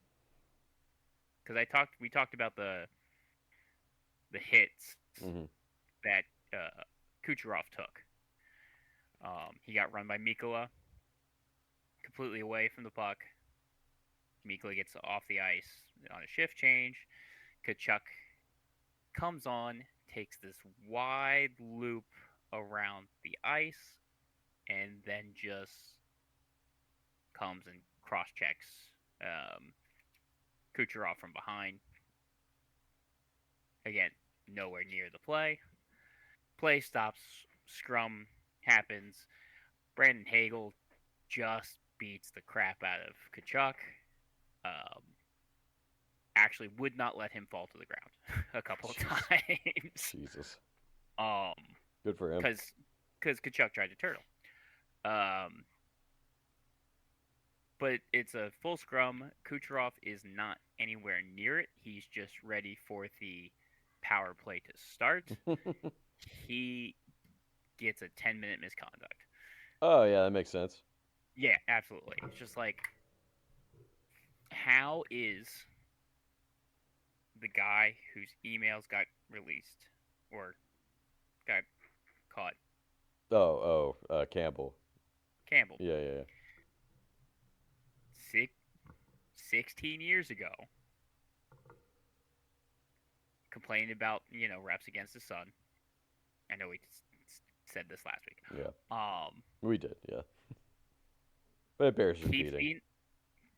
Speaker 2: talked about the hits that Kucherov took. He got run by Mikkola, completely away from the puck. Mikkola gets off the ice on a shift change. Tkachuk comes on, takes this wide loop around the ice, and then just comes and cross-checks Kucherov from behind. Again, nowhere near the play. Play stops, scrum happens. Brandon Hagel just beats the crap out of Tkachuk. Actually would not let him fall to the ground a couple of times.
Speaker 1: Jesus.
Speaker 2: Good
Speaker 1: for him.
Speaker 2: Because Tkachuk tried to turtle. But it's a full scrum. Kucherov is not anywhere near it. He's just ready for the power play to start. He gets a 10-minute misconduct.
Speaker 1: Oh yeah, that makes sense.
Speaker 2: Yeah, absolutely. It's just like, how is the guy whose emails got released or got caught,
Speaker 1: Campbell.
Speaker 2: Campbell,
Speaker 1: Yeah, yeah, yeah.
Speaker 2: six, 16 years ago, complaining about, reps against the Sun. I know we said this last week.
Speaker 1: Yeah,
Speaker 2: Um,
Speaker 1: we did. Yeah, but it bears
Speaker 2: keeps
Speaker 1: repeating.
Speaker 2: being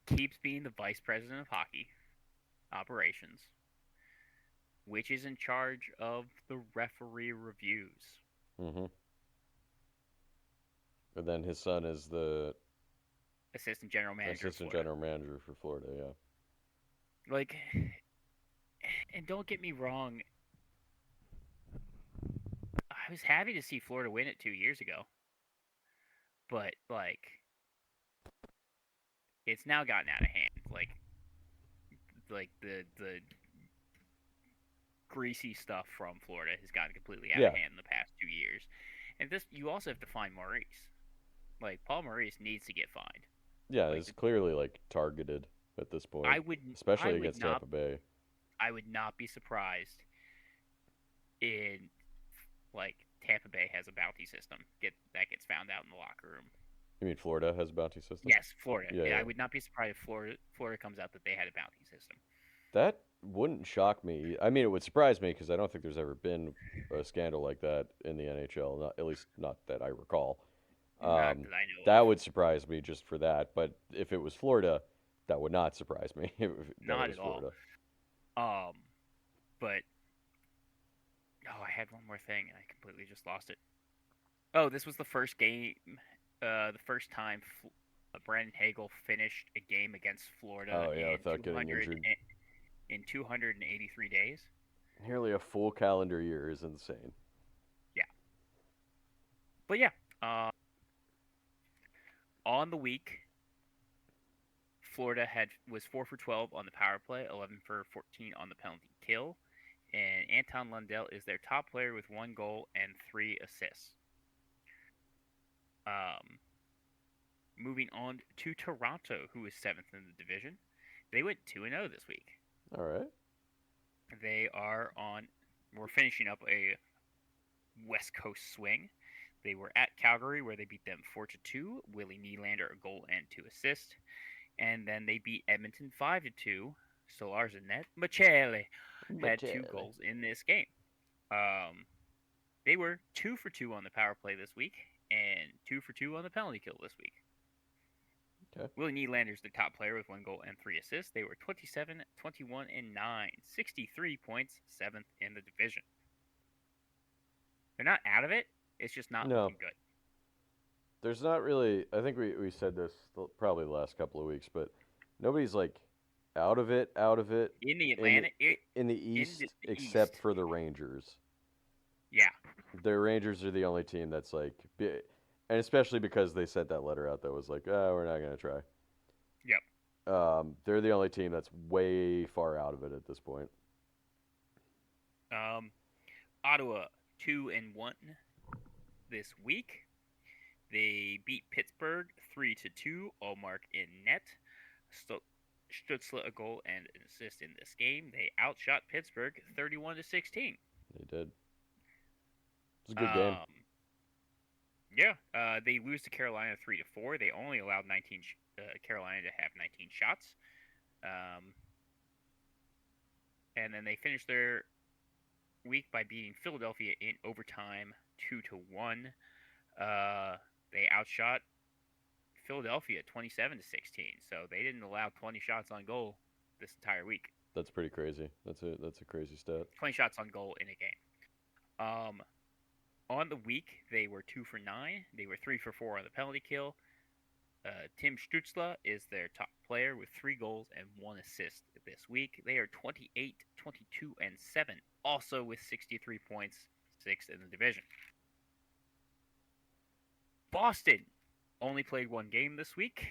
Speaker 2: keeps being the vice president of hockey operations, which is in charge of the referee reviews.
Speaker 1: Mm-hmm. And then his son is the
Speaker 2: Assistant general manager of
Speaker 1: assistant
Speaker 2: Florida.
Speaker 1: general manager for Florida. Yeah.
Speaker 2: Like, and don't get me wrong, I was happy to see Florida win it 2 years ago, but like, it's now gotten out of hand. Like the greasy stuff from Florida has gotten completely out of
Speaker 1: Yeah.
Speaker 2: hand in the past 2 years. And this, you also have to find Maurice. Like, Paul Maurice needs to get fined.
Speaker 1: Yeah,
Speaker 2: Like,
Speaker 1: it's clearly like targeted at this
Speaker 2: I
Speaker 1: point,
Speaker 2: would I
Speaker 1: especially
Speaker 2: would
Speaker 1: against
Speaker 2: not
Speaker 1: Tampa Bay.
Speaker 2: I would not be surprised in, like, Tampa Bay has a bounty system gets found out in the locker room.
Speaker 1: You mean Florida has a bounty system?
Speaker 2: Yes, Florida.
Speaker 1: Yeah,
Speaker 2: Yeah, I
Speaker 1: yeah.
Speaker 2: would not be surprised if Florida comes out that they had a bounty system.
Speaker 1: That wouldn't shock me. I mean, it would surprise me because I don't think there's ever been a scandal like that in the NHL. Not at least not that I recall.
Speaker 2: Not
Speaker 1: Um,
Speaker 2: that I know of.
Speaker 1: that would surprise me just for that. But if it was Florida, that would not surprise me if that it
Speaker 2: Not
Speaker 1: was
Speaker 2: at all.
Speaker 1: Florida.
Speaker 2: Um, but I had one more thing and I completely just lost it. Oh, this was the first game, the first time Brandon Hagel finished a game against Florida
Speaker 1: Oh yeah, without getting injured.
Speaker 2: in 283 days.
Speaker 1: Nearly a full calendar year is insane.
Speaker 2: Yeah, but yeah, on the week, Florida was 4 for 12 on the power play, 11 for 14 on the penalty kill, and Anton Lundell is their top player with 1 goal and 3 assists. Um, Moving on to Toronto, who is seventh in the division. They went 2-0 this week.
Speaker 1: All right.
Speaker 2: They are on. We're finishing up a West Coast swing. They were at Calgary, where they beat them 4-2. Willie Nylander a goal and 2 assists, and then they beat Edmonton 5-2. Solars and net. Machele had 2 goals in this game. They were 2 for 2 on the power play this week, and 2 for 2 on the penalty kill this week.
Speaker 1: Okay.
Speaker 2: Willie Nylander's the top player with 1 goal and 3 assists. They were 27, 21, and 9, 63 points, 7th in the division. They're not out of it. It's just not
Speaker 1: No.
Speaker 2: looking good.
Speaker 1: There's not really. I think we said this probably the last couple of weeks, but nobody's like out of it.
Speaker 2: In the Atlantic,
Speaker 1: in the East,
Speaker 2: the
Speaker 1: except
Speaker 2: East.
Speaker 1: for the Rangers.
Speaker 2: Yeah.
Speaker 1: The Rangers are the only team that's like, and especially because they sent that letter out that was like, oh, we're not gonna try.
Speaker 2: Yep.
Speaker 1: They're the only team that's way far out of it at this point.
Speaker 2: Ottawa 2-1 this week. They beat Pittsburgh 3-2. Allmark in net. Stutzla a goal and an assist in this game. They outshot Pittsburgh 31-16.
Speaker 1: They did. It was a good game.
Speaker 2: Yeah, they lose to Carolina 3-4. They only allowed Carolina to have 19 shots, and then they finished their week by beating Philadelphia in overtime 2-1. They outshot Philadelphia 27-16, so they didn't allow 20 shots on goal this entire week.
Speaker 1: That's pretty crazy. That's a crazy stat.
Speaker 2: 20 shots on goal in a game. On the week, they were 2-for-9. They were 3-for-4 on the penalty kill. Tim Stutzla is their top player with 3 goals and 1 assist this week. They are 28, 22, and 7, also with 63 points, 6th in the division. Boston only played 1 game this week.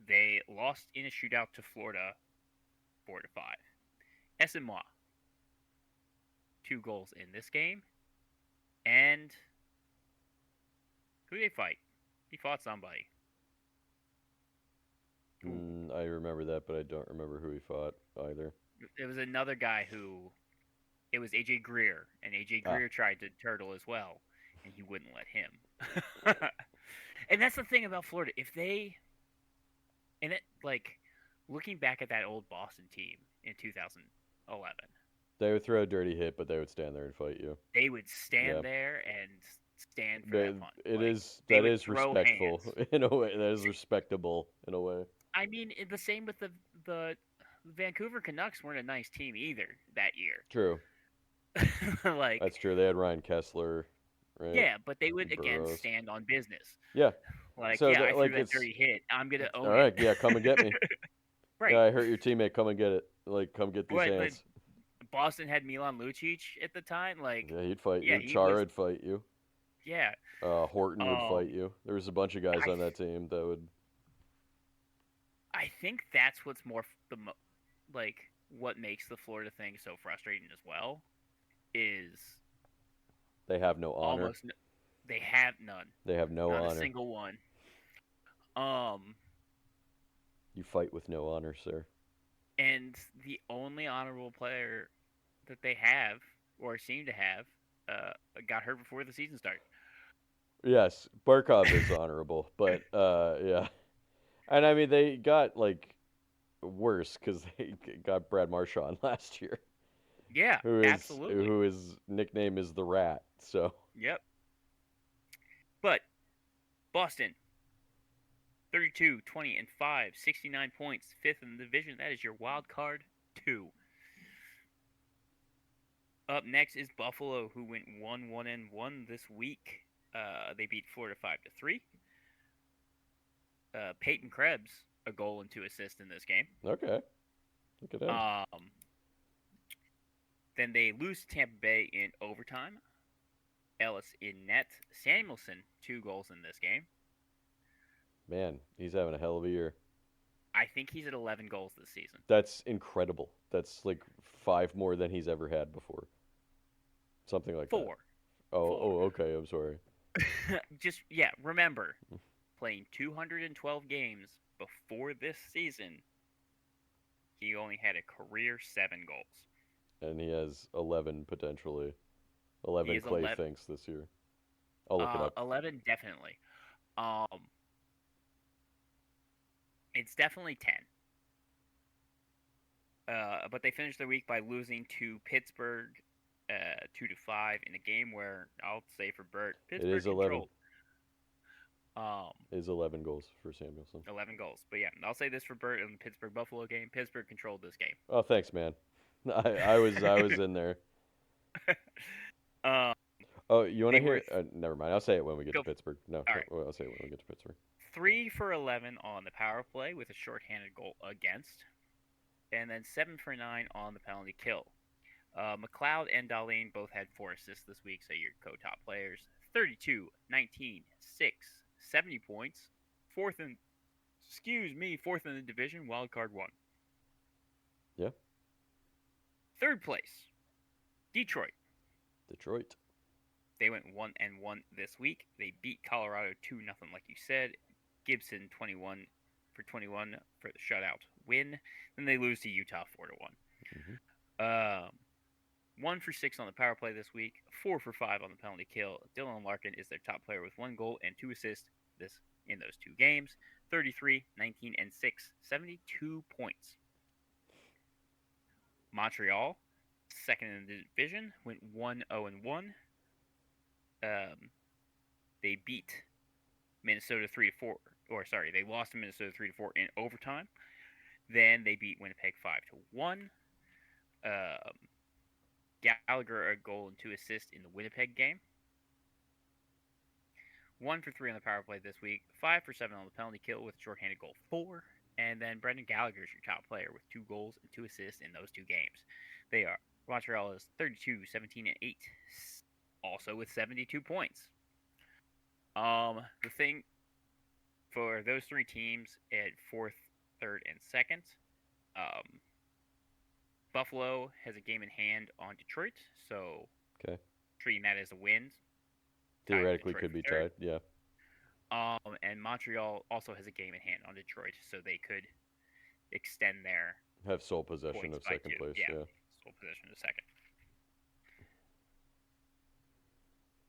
Speaker 2: They lost in a shootout to Florida 4-5. Esamoah, 2 goals in this game. And who do they fight? He fought somebody. Who
Speaker 1: I remember that, but I don't remember who he fought either.
Speaker 2: It was another guy who it was AJ Greer, and AJ
Speaker 1: Ah,
Speaker 2: Greer tried to turtle as well, and he wouldn't let him. And that's the thing about Florida. If they and it like looking back at that old Boston team in 2011,
Speaker 1: they would throw a dirty hit, but they would stand there and fight you.
Speaker 2: they would stand
Speaker 1: Yeah,
Speaker 2: there and stand for that punt.
Speaker 1: it
Speaker 2: Like
Speaker 1: is
Speaker 2: they
Speaker 1: that
Speaker 2: would
Speaker 1: is
Speaker 2: throw
Speaker 1: respectful
Speaker 2: hands.
Speaker 1: in a way. That is respectable in a way.
Speaker 2: I mean, the same with the Vancouver Canucks weren't a nice team either that year.
Speaker 1: True,
Speaker 2: Like
Speaker 1: that's true. They had Ryan Kessler, right?
Speaker 2: yeah, but they would again
Speaker 1: Burrows.
Speaker 2: stand on business.
Speaker 1: Yeah.
Speaker 2: Like
Speaker 1: So
Speaker 2: yeah, I
Speaker 1: that,
Speaker 2: threw
Speaker 1: like
Speaker 2: that dirty hit. I'm gonna
Speaker 1: all
Speaker 2: own it.
Speaker 1: right. Yeah, come and get me. Yeah,
Speaker 2: Right.
Speaker 1: I hurt your teammate. Come and get it. Like, come get these
Speaker 2: What
Speaker 1: hands.
Speaker 2: Boston had Milan Lucic at the time. Like
Speaker 1: Yeah, he'd fight
Speaker 2: yeah,
Speaker 1: you.
Speaker 2: he was
Speaker 1: Chara would fight you.
Speaker 2: yeah.
Speaker 1: Horton would
Speaker 2: Um,
Speaker 1: fight you. There was a bunch of guys
Speaker 2: I
Speaker 1: on that team that would.
Speaker 2: I think that's what's more like what makes the Florida thing so frustrating as well is
Speaker 1: They have no honor.
Speaker 2: almost they have none,
Speaker 1: They have no
Speaker 2: not a
Speaker 1: honor.
Speaker 2: single one. Um,
Speaker 1: You fight with no honor, sir.
Speaker 2: and the only honorable player that they have or seem to have got hurt before the season started.
Speaker 1: Yes, Barkov is honorable, but yeah, and I mean they got like worse because they got Brad Marchand last year,
Speaker 2: Yeah, absolutely.
Speaker 1: who his nickname is the Rat. So
Speaker 2: Yep. But Boston, 32, 20, and 5, 69 points, fifth in the division. That is your wild card 2. Up next is Buffalo, who went 1-1-1 this week. They beat Florida 5-3. Peyton Krebs, a goal and 2 assists in this game.
Speaker 1: okay, look at him.
Speaker 2: Then they lose to Tampa Bay in overtime. Ellis in net. Samuelson, 2 goals in this game.
Speaker 1: Man, he's having a hell of a year.
Speaker 2: I think he's at 11 goals this season.
Speaker 1: That's incredible. That's like 5 more than he's ever had before. Something like that.
Speaker 2: 4.
Speaker 1: Oh, okay. I'm sorry.
Speaker 2: Just, yeah, remember, playing 212 games before this season, he only had a career 7 goals.
Speaker 1: And he has 11 potentially. 11
Speaker 2: has
Speaker 1: Clay
Speaker 2: 11.
Speaker 1: thinks this year. I'll look it up.
Speaker 2: 11, definitely. It's definitely 10. But they finished the week by losing to Pittsburgh 2-5 in a game where, I'll say for Bert, Pittsburgh
Speaker 1: It is 11.
Speaker 2: controlled.
Speaker 1: It is 11 goals for Samuelson.
Speaker 2: 11 goals. But yeah, I'll say this for Bert in the Pittsburgh Buffalo game. Pittsburgh controlled this game.
Speaker 1: Oh, thanks, man. I was in there. Oh, you want to hear? Never mind. I'll say it when we get to Pittsburgh. No,
Speaker 2: right.
Speaker 1: I'll say it when we get to Pittsburgh.
Speaker 2: 3 for 11 on the power play with a shorthanded goal against, and then 7 for 9 on the penalty kill. McLeod and Darlene both had 4 assists this week, so your co-top players. 32, 19, 6, 70 points. Fourth in the division, wild card 1.
Speaker 1: Yeah.
Speaker 2: Third place, Detroit. They went 1-1 this week. They beat Colorado 2-0, like you said. Gibson 21 for 21 for the shutout win. Then they lose to Utah 4-1. 1 for 6 on the power play this week. 4 for 5 on the penalty kill. Dylan Larkin is their top player with 1 goal and 2 assists in those 2 games. 33, 19, and 6. 72 points. Montreal, second in the division, went 1-0-1. They beat Minnesota 3-4. They lost to Minnesota 3-4 in overtime. Then they beat Winnipeg 5-1. Gallagher a goal and 2 assists in the Winnipeg game. 1 for 3 on the power play this week. 5 for 7 on the penalty kill with a shorthanded goal 4. And then Brendan Gallagher is your top player with 2 goals and 2 assists in those 2 games. They are Montreal is 32, 17, and 8, also with 72 points. The thing for those 3 teams at 4th, 3rd, and 2nd, Buffalo has a game in hand on Detroit, so
Speaker 1: okay,
Speaker 2: treating that as a win.
Speaker 1: theoretically could be tied. Yeah.
Speaker 2: And Montreal also has a game in hand on Detroit, so they could extend their
Speaker 1: Have sole possession
Speaker 2: points
Speaker 1: of
Speaker 2: by
Speaker 1: second
Speaker 2: 2.
Speaker 1: place.
Speaker 2: Yeah,
Speaker 1: Yeah.
Speaker 2: sole possession of second.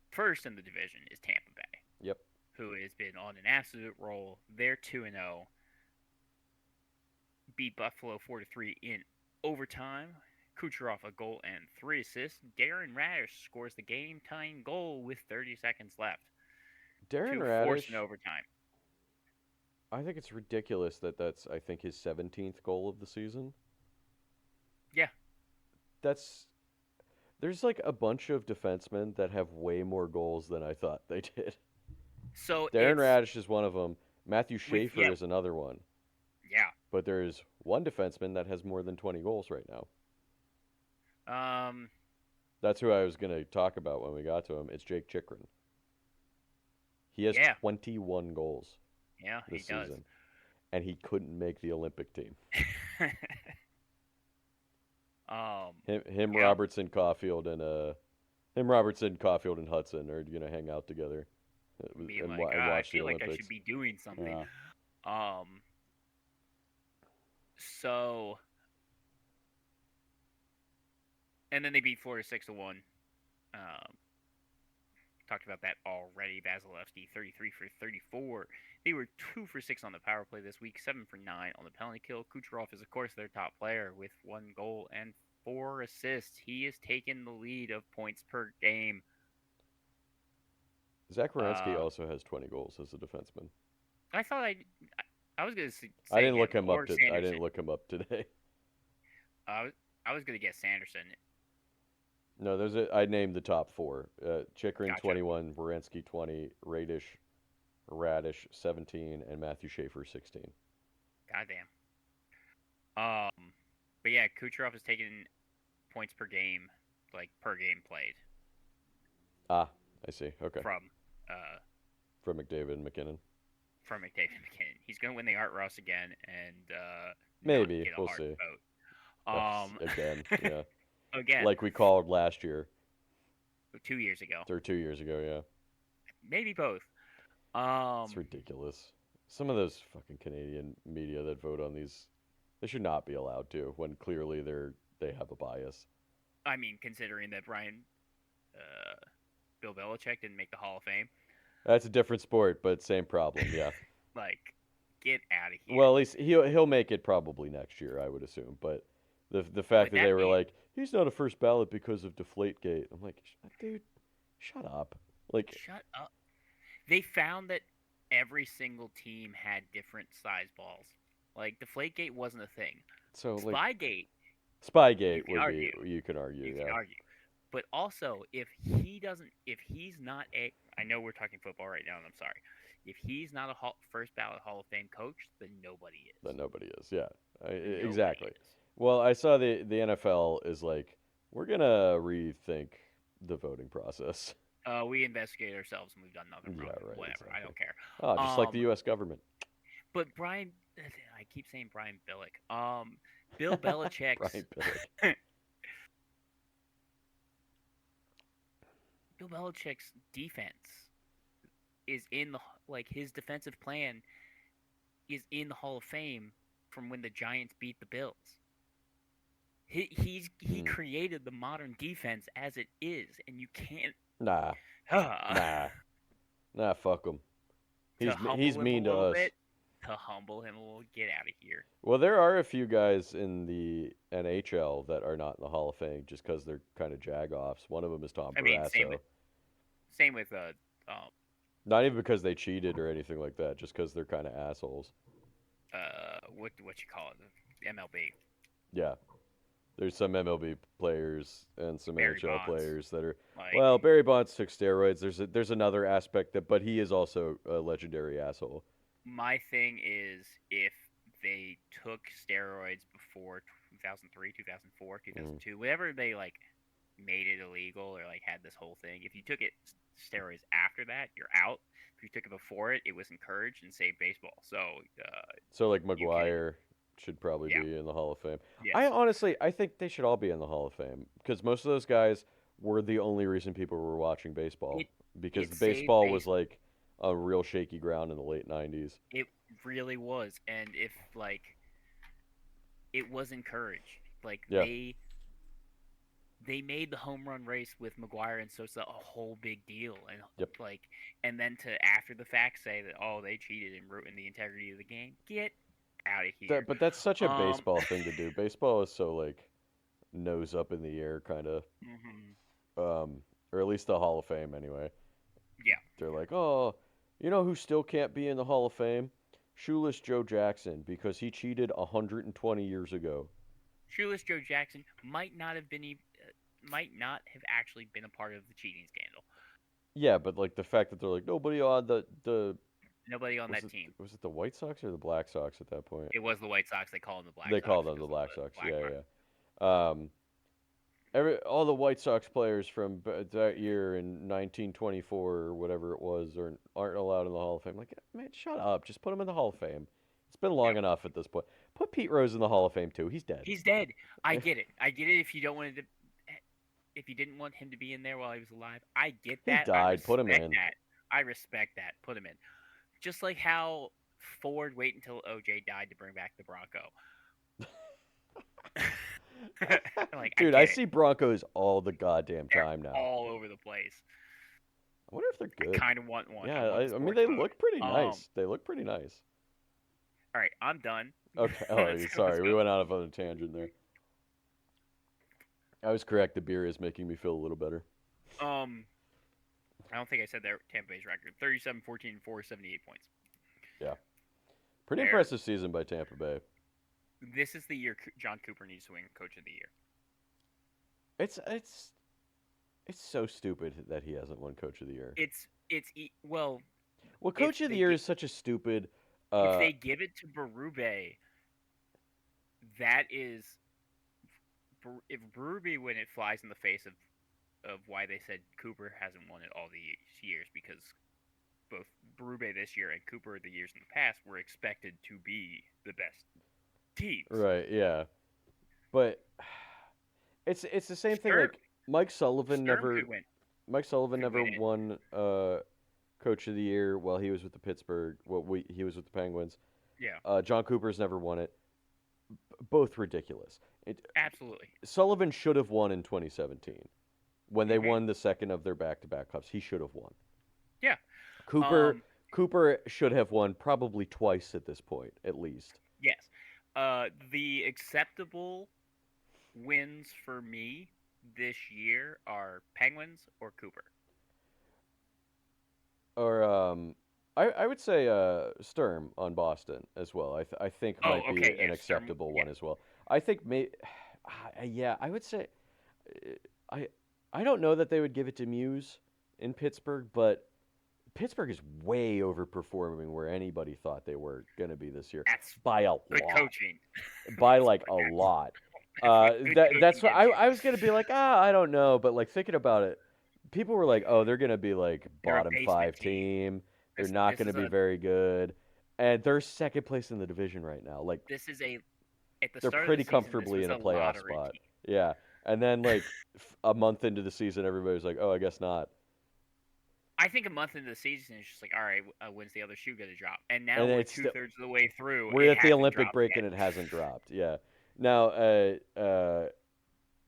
Speaker 2: First in the division is Tampa Bay.
Speaker 1: Yep.
Speaker 2: Who has been on an absolute roll. They're 2-0. Beat Buffalo 4-3 in overtime. Kucherov a goal and 3 assists. Darren Radish scores the game-tying goal with 30 seconds left
Speaker 1: Darren
Speaker 2: to force an
Speaker 1: Radish,
Speaker 2: overtime.
Speaker 1: I think it's ridiculous that's, I think, his 17th goal of the season.
Speaker 2: Yeah.
Speaker 1: There's like a bunch of defensemen that have way more goals than I thought they did.
Speaker 2: So
Speaker 1: Darren Radish is one of them. Matthew Schaefer
Speaker 2: yeah.
Speaker 1: is another one.
Speaker 2: Yeah.
Speaker 1: But there's one defenseman that has more than 20 goals right now. That's who I was going to talk about when we got to him. It's Jake Chychrun. He has 21 goals this season. And he couldn't make the Olympic team. Robertson, Caulfield, and Hudson are going to hang out together
Speaker 2: and watch I feel the Olympics. Like I should be doing something. Yeah. So, and then they beat Florida 6-1. Talked about that already. Vasilevsky 33 for 34. They were 2 for 6 on the power play this week, 7 for 9 on the penalty kill. Kucherov is of course their top player with 1 goal and 4 assists. He has taken the lead of points per game.
Speaker 1: Zach Werenski also has 20 goals as a defenseman.
Speaker 2: I thought I was gonna say
Speaker 1: I didn't look him up. I didn't look him up today.
Speaker 2: I was gonna guess Sanderson.
Speaker 1: No, I named the top 4. Chychrun 21, Werenski 20, Radish 17, and Matthew Schaefer 16.
Speaker 2: Goddamn. But yeah, Kucherov has taken points per game, like per game played.
Speaker 1: Ah, I see. Okay.
Speaker 2: From
Speaker 1: McDavid and McKinnon.
Speaker 2: From McDavid and McKinnon. He's going to win the Art Ross again, and
Speaker 1: maybe we'll see. Again, yeah.
Speaker 2: Again,
Speaker 1: like we called last year.
Speaker 2: 2 years ago.
Speaker 1: Or 2 years ago, yeah.
Speaker 2: Maybe both.
Speaker 1: It's ridiculous. Some of those fucking Canadian media that vote on these, they should not be allowed to when clearly they have a bias.
Speaker 2: I mean, considering that Bill Belichick didn't make the Hall of Fame.
Speaker 1: That's a different sport, but same problem, yeah.
Speaker 2: Like, get out of here.
Speaker 1: Well, at least he'll make it probably next year, I would assume. But the fact that they were like, he's not a first ballot because of Deflategate. I'm like, dude, shut up. Like,
Speaker 2: shut up. They found that every single team had different size balls. Like, Deflategate wasn't a thing.
Speaker 1: So
Speaker 2: Spygate
Speaker 1: would be, you can argue.
Speaker 2: You can argue. But also, if he's not I know we're talking football right now, and I'm sorry. If he's not a first ballot Hall of Fame coach, then nobody is.
Speaker 1: Then nobody is, yeah. Exactly. Is. Well, I saw the NFL is like, we're going to rethink the voting process.
Speaker 2: We investigate ourselves and we've done nothing wrong. Yeah, right, whatever. Exactly. I don't care.
Speaker 1: Oh, just like the U.S. government.
Speaker 2: But I keep saying Brian Billick. Bill Belichick's...
Speaker 1: Brian Billick.
Speaker 2: Bill Belichick's defense is in his defensive plan is in the Hall of Fame from when the Giants beat the Bills. He created the modern defense as it is, and you can't.
Speaker 1: Nah, fuck him. He's mean to us.
Speaker 2: To humble him a little, get out of here.
Speaker 1: Well, there are a few guys in the NHL that are not in the Hall of Fame just because they're kind of jag-offs. One of them is Tom Barrasso.
Speaker 2: Same with
Speaker 1: not even because they cheated or anything like that, just because they're kind of assholes.
Speaker 2: What you call it? MLB.
Speaker 1: Yeah. There's some MLB players and some
Speaker 2: Barry
Speaker 1: NHL
Speaker 2: Bonds.
Speaker 1: Players that are Barry Bonds took steroids. There's another aspect but he is also a legendary asshole.
Speaker 2: My thing is if they took steroids before 2003, 2004, 2002, whenever they made it illegal or had this whole thing, if you took steroids after that, you're out. If you took it before it was encouraged and saved baseball. So
Speaker 1: McGuire should probably be in the Hall of Fame.
Speaker 2: Yes.
Speaker 1: I think they should all be in the Hall of Fame because most of those guys were the only reason people were watching baseball because the baseball was on real shaky ground in the late '90s.
Speaker 2: It really was, and if like it was encouraged, like
Speaker 1: Yeah.
Speaker 2: they made the home run race with McGwire and Sosa a whole big deal, and
Speaker 1: Yep.
Speaker 2: like, and then to after the fact say that they cheated and ruined the integrity of the game. Get out of here.
Speaker 1: But that's such a
Speaker 2: Um,
Speaker 1: baseball thing to do. Baseball is so like nose up in the air kind of,
Speaker 2: mhm,
Speaker 1: or at least the Hall of Fame anyway.
Speaker 2: yeah,
Speaker 1: They're like, oh, you know who still can't be in the Hall of Fame? Shoeless Joe Jackson because he cheated 120 years ago.
Speaker 2: Shoeless Joe Jackson might not have actually been a part of the cheating scandal.
Speaker 1: Yeah, but like the fact that they're like nobody on the
Speaker 2: Nobody on that team.
Speaker 1: was it the White Sox or the Black Sox at that point?
Speaker 2: It was the White Sox. They call them the Black
Speaker 1: They
Speaker 2: Sox.
Speaker 1: call them the
Speaker 2: because of
Speaker 1: Black Sox.
Speaker 2: Black
Speaker 1: Yeah,
Speaker 2: mark.
Speaker 1: yeah. All the White Sox players from that year in 1924 or whatever it was aren't allowed in the Hall of Fame. Like, man, shut up. Just put them in the Hall of Fame. It's been long
Speaker 2: Yep.
Speaker 1: enough at this point. Put Pete Rose in the Hall of Fame too. He's dead.
Speaker 2: He's dead. I get it. I get it. If you don't want to, if you didn't want him to be in there while he was alive, I get
Speaker 1: He
Speaker 2: that.
Speaker 1: died. Put him
Speaker 2: respect
Speaker 1: in.
Speaker 2: That. I respect that. Put him in. Just like how Ford wait until OJ died to bring back the Bronco. Like,
Speaker 1: Dude,
Speaker 2: I
Speaker 1: I
Speaker 2: get it.
Speaker 1: see Broncos all the goddamn
Speaker 2: They're
Speaker 1: time now.
Speaker 2: all over the place.
Speaker 1: I wonder if they're
Speaker 2: I
Speaker 1: good.
Speaker 2: kind of want one.
Speaker 1: Yeah,
Speaker 2: want
Speaker 1: I mean
Speaker 2: sports
Speaker 1: they
Speaker 2: mode.
Speaker 1: look pretty nice. They look pretty nice.
Speaker 2: All right, I'm done.
Speaker 1: Okay. Oh,
Speaker 2: Let's
Speaker 1: sorry, we
Speaker 2: go.
Speaker 1: went out on a tangent there. I was correct. The beer is making me feel a little better.
Speaker 2: I don't think I said their Tampa Bay's record: 37, 14, 4, 78 points.
Speaker 1: Pretty
Speaker 2: There.
Speaker 1: impressive season by Tampa Bay.
Speaker 2: This is the year John Cooper needs to win Coach of the Year.
Speaker 1: It's so stupid that he hasn't won Coach of the Year.
Speaker 2: Well,
Speaker 1: Well, Coach of the
Speaker 2: they
Speaker 1: Year
Speaker 2: gi-
Speaker 1: is such a stupid.
Speaker 2: if they give it to Berube, that is, if Berube, when it flies in the face of why they said Cooper hasn't won it all these years, because both Berube this year and Cooper the years in the past were expected to be the best teams.
Speaker 1: Right. Yeah. But it's the same thing.
Speaker 2: Sturm-
Speaker 1: Like Mike Sullivan
Speaker 2: Sturm
Speaker 1: never.
Speaker 2: could win.
Speaker 1: Mike Sullivan
Speaker 2: could
Speaker 1: never
Speaker 2: win it.
Speaker 1: won Coach of the Year while he was with the Pittsburgh. He was with the Penguins.
Speaker 2: Yeah,
Speaker 1: John Cooper's never won it. Both ridiculous.
Speaker 2: absolutely.
Speaker 1: Sullivan should have won in 2017 when they
Speaker 2: Mhm.
Speaker 1: won the second of their back-to-back cups. He should have won.
Speaker 2: Yeah.
Speaker 1: Cooper should have won probably twice at this point, at least.
Speaker 2: Yes. The acceptable wins for me this year are Penguins or Cooper.
Speaker 1: Or I would say Sturm on Boston as well. I think
Speaker 2: Oh,
Speaker 1: might be
Speaker 2: okay,
Speaker 1: an
Speaker 2: yeah, Sturm,
Speaker 1: acceptable
Speaker 2: yeah.
Speaker 1: one as well. I think yeah, I would say I don't know that they would give it to Muse in Pittsburgh, but Pittsburgh is way overperforming where anybody thought they were going to be this year
Speaker 2: That's
Speaker 1: by a
Speaker 2: good
Speaker 1: lot.
Speaker 2: coaching.
Speaker 1: By like a
Speaker 2: That's-
Speaker 1: lot.
Speaker 2: good
Speaker 1: That's
Speaker 2: coaching
Speaker 1: what
Speaker 2: this
Speaker 1: I was gonna be like. I don't know, but like thinking about it, people were like, "Oh, they're gonna be like
Speaker 2: They're a
Speaker 1: bottom
Speaker 2: basement
Speaker 1: five
Speaker 2: team.
Speaker 1: team. They're
Speaker 2: This-
Speaker 1: not
Speaker 2: this
Speaker 1: gonna
Speaker 2: is
Speaker 1: be
Speaker 2: a-
Speaker 1: very good," and they're second place in the division right now. Like
Speaker 2: This is at the
Speaker 1: they're
Speaker 2: start
Speaker 1: pretty
Speaker 2: of the season,
Speaker 1: comfortably
Speaker 2: this
Speaker 1: in a
Speaker 2: was
Speaker 1: playoff
Speaker 2: lottery
Speaker 1: spot.
Speaker 2: team.
Speaker 1: Yeah, and then like a month into the season, everybody's like, "Oh, I guess not."
Speaker 2: I think a month into the season, it's just like, all right, when's the other shoe going to drop? And now
Speaker 1: And
Speaker 2: we're
Speaker 1: it's still-
Speaker 2: 2/3 of the way through.
Speaker 1: We're
Speaker 2: it
Speaker 1: at the
Speaker 2: hasn't
Speaker 1: Olympic
Speaker 2: dropped
Speaker 1: break
Speaker 2: yet.
Speaker 1: and it hasn't dropped. Yeah. Now,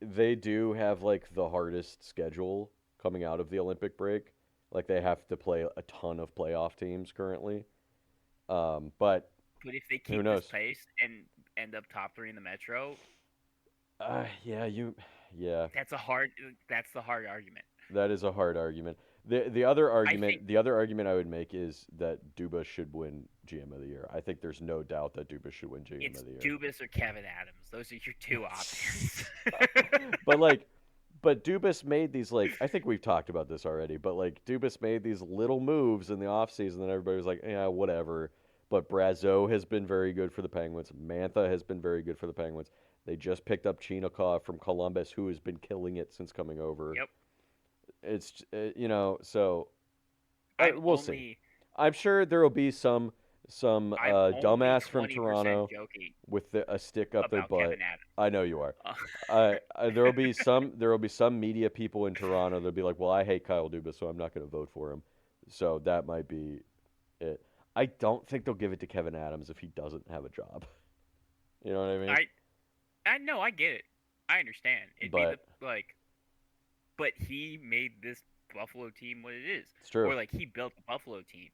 Speaker 1: they do have like the hardest schedule coming out of the Olympic break. Like they have to play a ton of playoff teams currently. But
Speaker 2: But if they
Speaker 1: Who
Speaker 2: keep
Speaker 1: knows?
Speaker 2: this pace and end up top 3 in the Metro,
Speaker 1: yeah,
Speaker 2: that's the hard argument.
Speaker 1: that is a hard argument. The other argument
Speaker 2: think-
Speaker 1: the other argument I would make is that Dubas should win GM of the year. I think there's no doubt that Dubas should win GM
Speaker 2: It's
Speaker 1: of the year.
Speaker 2: Dubas or Kevin Adams. Those are your two options.
Speaker 1: But Dubas made these like I think we've talked about this already, but like Dubas made these little moves in the offseason and everybody was like, yeah, whatever. But Brazeau has been very good for the Penguins. Mantha has been very good for the Penguins. They just picked up Chinakov from Columbus, who has been killing it since coming over.
Speaker 2: Yep.
Speaker 1: It's so
Speaker 2: I'm
Speaker 1: we'll see.
Speaker 2: only-
Speaker 1: I'm sure there will be some
Speaker 2: I'm only
Speaker 1: dumbass from
Speaker 2: 20%
Speaker 1: Toronto
Speaker 2: joking
Speaker 1: with a stick up their
Speaker 2: about
Speaker 1: butt.
Speaker 2: Kevin Adams.
Speaker 1: I know you are. There will be some media people in Toronto that'll be like, "Well, I hate Kyle Dubas, so I'm not going to vote for him." So that might be it. I don't think they'll give it to Kevin Adams if he doesn't have a job. You know what I mean?
Speaker 2: I know, I get it. I understand. It'd be the
Speaker 1: But
Speaker 2: like, but he made this Buffalo team what it is,
Speaker 1: it's true.
Speaker 2: or like he built the Buffalo team.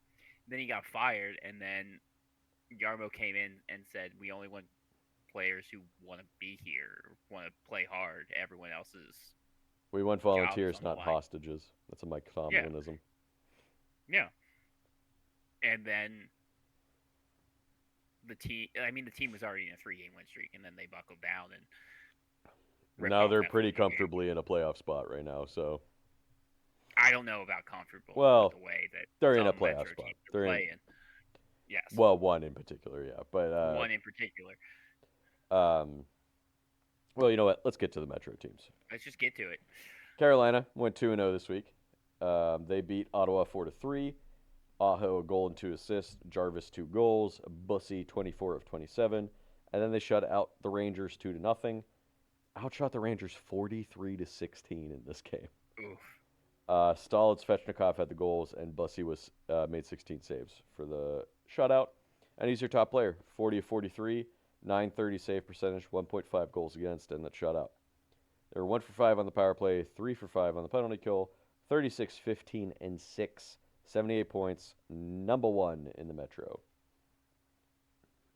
Speaker 2: Then he got fired, and then Yarmo came in and said, "We only want players who want to be here, want to play hard. Everyone else's
Speaker 1: We want
Speaker 2: job is
Speaker 1: volunteers,
Speaker 2: on the
Speaker 1: not
Speaker 2: line."
Speaker 1: hostages. That's a Mike
Speaker 2: Yeah,
Speaker 1: Tomlinism.
Speaker 2: yeah. And then the team, I mean, the team was already in a 3-game win streak, and then they buckled down and ripped
Speaker 1: Now
Speaker 2: off
Speaker 1: they're
Speaker 2: that
Speaker 1: pretty
Speaker 2: 14 game.
Speaker 1: comfortably in a playoff spot right now. So,
Speaker 2: I don't know about comfortable with
Speaker 1: well,
Speaker 2: the way that
Speaker 1: they're in a
Speaker 2: some
Speaker 1: playoff
Speaker 2: Metro
Speaker 1: spot.
Speaker 2: teams are
Speaker 1: They're in,
Speaker 2: playing. Yes,
Speaker 1: well, one in particular, yeah. But
Speaker 2: one in particular.
Speaker 1: um, well, you know what? Let's get to the Metro teams.
Speaker 2: Let's just get to it.
Speaker 1: Carolina went 2-0 this week. They beat Ottawa 4-3. Aho a goal and 2 assists. Jarvis 2 goals. Bussy 24 of 27. And then they shut out the Rangers 2-0. Outshot the Rangers 43-16 in this game.
Speaker 2: Oof.
Speaker 1: Stahl and Svechnikov had the goals, and Bussy was made 16 saves for the shutout. And he's your top player, 40 of 43, 930 save percentage, 1.5 goals against, and that shutout. They were 1 for 5 on the power play, 3 for 5 on the penalty kill, 36, 15, and 6, 78 points, number 1 in the Metro.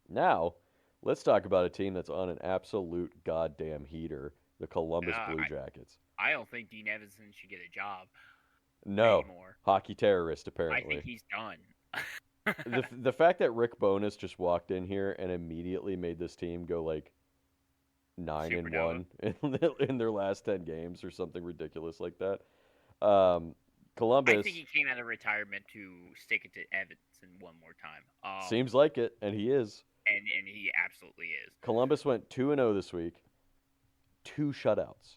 Speaker 1: Now, let's talk about a team that's on an absolute goddamn heater, the Columbus
Speaker 2: Uh,
Speaker 1: Blue
Speaker 2: I,
Speaker 1: Jackets.
Speaker 2: I don't think Dean Evanson should get a job
Speaker 1: No,
Speaker 2: anymore.
Speaker 1: hockey terrorist,
Speaker 2: I
Speaker 1: apparently.
Speaker 2: think he's done.
Speaker 1: The fact that Rick Bowness just walked in here and immediately made this team go like 9-1 in their last 10 games or something ridiculous like that.
Speaker 2: I
Speaker 1: Columbus
Speaker 2: think he came out of retirement to stick it to Evanson one more time.
Speaker 1: seems like it, and he is.
Speaker 2: And he absolutely is.
Speaker 1: Columbus went 2-0 this week, 2 shutouts.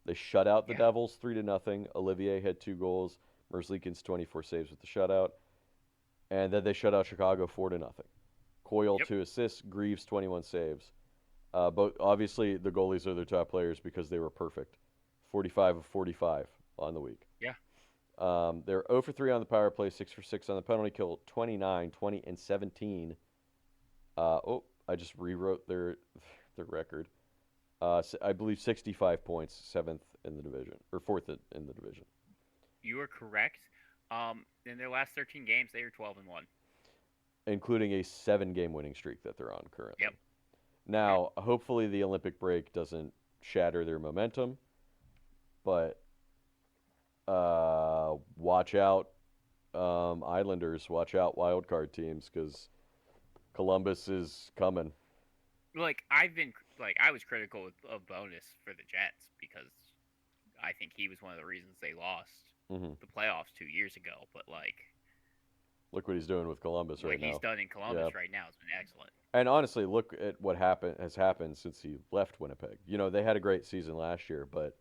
Speaker 1: They shut out the
Speaker 2: Yeah.
Speaker 1: Devils 3-0. Olivier had 2 goals. Merzlikins 24 saves with the shutout. And then they shut out Chicago 4-0. Coyle 2 assists, Greaves 21 saves. But obviously the goalies are their top players because they were perfect. 45 of 45 on the week.
Speaker 2: Yeah.
Speaker 1: They're 0 for 3 on the power play, 6 for 6 on the penalty kill, 29, 20, and 17. I just rewrote their record. I believe 65 points, 7th in the division, or 4th in the division.
Speaker 2: You are correct. In their last 13 games, they are 12-1.
Speaker 1: Including a 7-game winning streak that they're on currently.
Speaker 2: Yep.
Speaker 1: Now, hopefully the Olympic break doesn't shatter their momentum, but watch out, Islanders, watch out, wildcard teams, because Columbus is coming.
Speaker 2: I was critical of Bonus for the Jets because I think he was one of the reasons they lost
Speaker 1: Mm-hmm.
Speaker 2: the playoffs 2 years ago. But
Speaker 1: Look what he's doing with Columbus
Speaker 2: what
Speaker 1: right
Speaker 2: he's
Speaker 1: now.
Speaker 2: done in Columbus right now has been excellent.
Speaker 1: And honestly, look at what has happened since he left Winnipeg. You know, they had a great season last year, but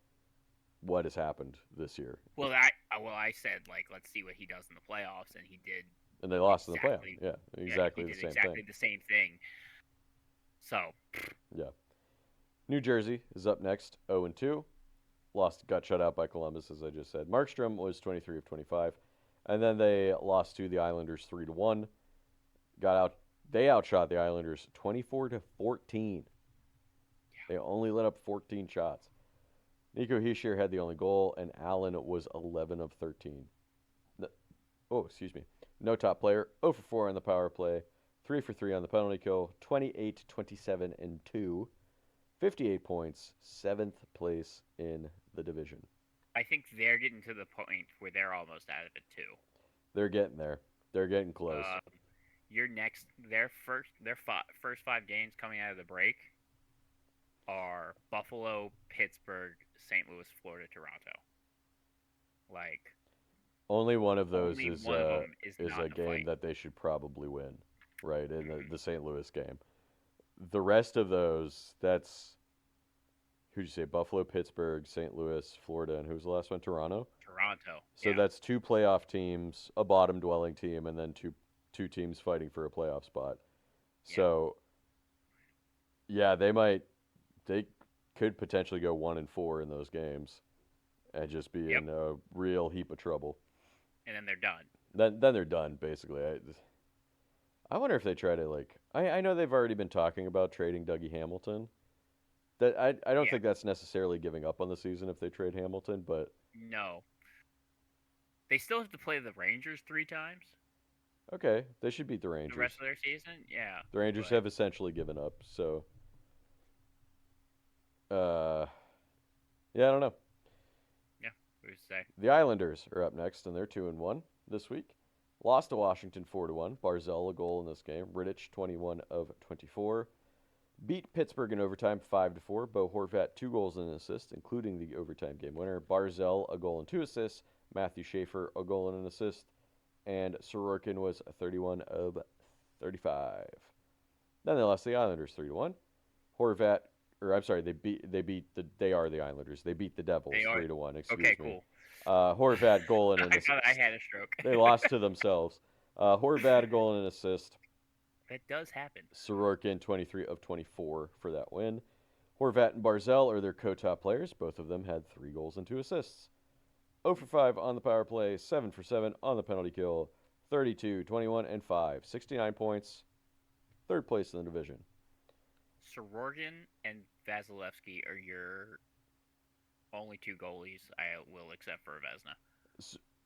Speaker 1: what has happened this year?
Speaker 2: Well, I said let's see what he does in the playoffs, and he did.
Speaker 1: And they lost
Speaker 2: Exactly.
Speaker 1: in the playoffs. Yeah, exactly
Speaker 2: he
Speaker 1: the
Speaker 2: did
Speaker 1: same
Speaker 2: exactly
Speaker 1: thing.
Speaker 2: the same thing. So
Speaker 1: Yeah. New Jersey is up next, 0-2. Got shut out by Columbus, as I just said. Markstrom was 23 of 25. And then they lost to the Islanders 3-1. They outshot the Islanders 24-14. They only let up 14 shots. Nico Hischier had the only goal, and Allen was 11 of 13. Excuse me. No top player, 0 for 4 on the power play, 3 for 3 on the penalty kill, 28, 27, and 2. 58 points, 7th place in the division.
Speaker 2: I think they're getting to the point where they're almost out of it too.
Speaker 1: They're getting there. They're getting close.
Speaker 2: Their first 5 games coming out of the break are Buffalo, Pittsburgh, St. Louis, Florida, Toronto.
Speaker 1: Only one of those
Speaker 2: only
Speaker 1: is
Speaker 2: one of them is not
Speaker 1: a
Speaker 2: in the
Speaker 1: game
Speaker 2: fight.
Speaker 1: that they should probably win, right? In the St. Louis game. The rest of those, that's who'd you say? Buffalo, Pittsburgh, St. Louis, Florida, and who's the last one? Toronto.
Speaker 2: Toronto.
Speaker 1: So
Speaker 2: yeah.
Speaker 1: that's 2 playoff teams, a bottom dwelling team, and then two teams fighting for a playoff spot.
Speaker 2: Yeah.
Speaker 1: So yeah, they could potentially go 1-4 in those games and just be in a real heap of trouble.
Speaker 2: And then they're done.
Speaker 1: Then they're done basically. I wonder if they try to like. I know they've already been talking about trading Dougie Hamilton. That I don't
Speaker 2: Yeah.
Speaker 1: think that's necessarily giving up on the season if they trade Hamilton, but
Speaker 2: No. They still have to play the Rangers 3 times
Speaker 1: okay, they should beat the
Speaker 2: the
Speaker 1: Rangers.
Speaker 2: rest of their season. Yeah.
Speaker 1: The Rangers
Speaker 2: But
Speaker 1: have essentially given up, so uh, yeah, I don't know.
Speaker 2: yeah, who's to say?
Speaker 1: The Islanders are up next, and they're 2-1 this week. Lost to Washington 4-1. Barzell a goal in this game. Rittich 21 of 24. Beat Pittsburgh in overtime 5-4. Bo Horvat 2 goals and an assist, including the overtime game winner. Barzell a goal and 2 assists. Matthew Schaefer a goal and an assist, and Sorokin was 31 of 35. Then they lost to the Islanders 3-1. Horvat, or I'm sorry, they are the Islanders. They beat the Devils
Speaker 2: They are.
Speaker 1: 3-1. Excuse
Speaker 2: Okay,
Speaker 1: me.
Speaker 2: cool.
Speaker 1: Horvat goal and an
Speaker 2: I
Speaker 1: assist.
Speaker 2: thought I had a stroke.
Speaker 1: They lost to themselves. Horvat a goal and an assist.
Speaker 2: That does happen.
Speaker 1: Sorokin 23 of 24 for that win. Horvat and Barzell are their co-top players. Both of them had 3 goals and 2 assists. 0 for 5 on the power play, 7 for 7 on the penalty kill, 32, 21, and 5. 69 points, third place in the division.
Speaker 2: Sorokin and Vasilevsky are your only 2 goalies I will accept for Vezina.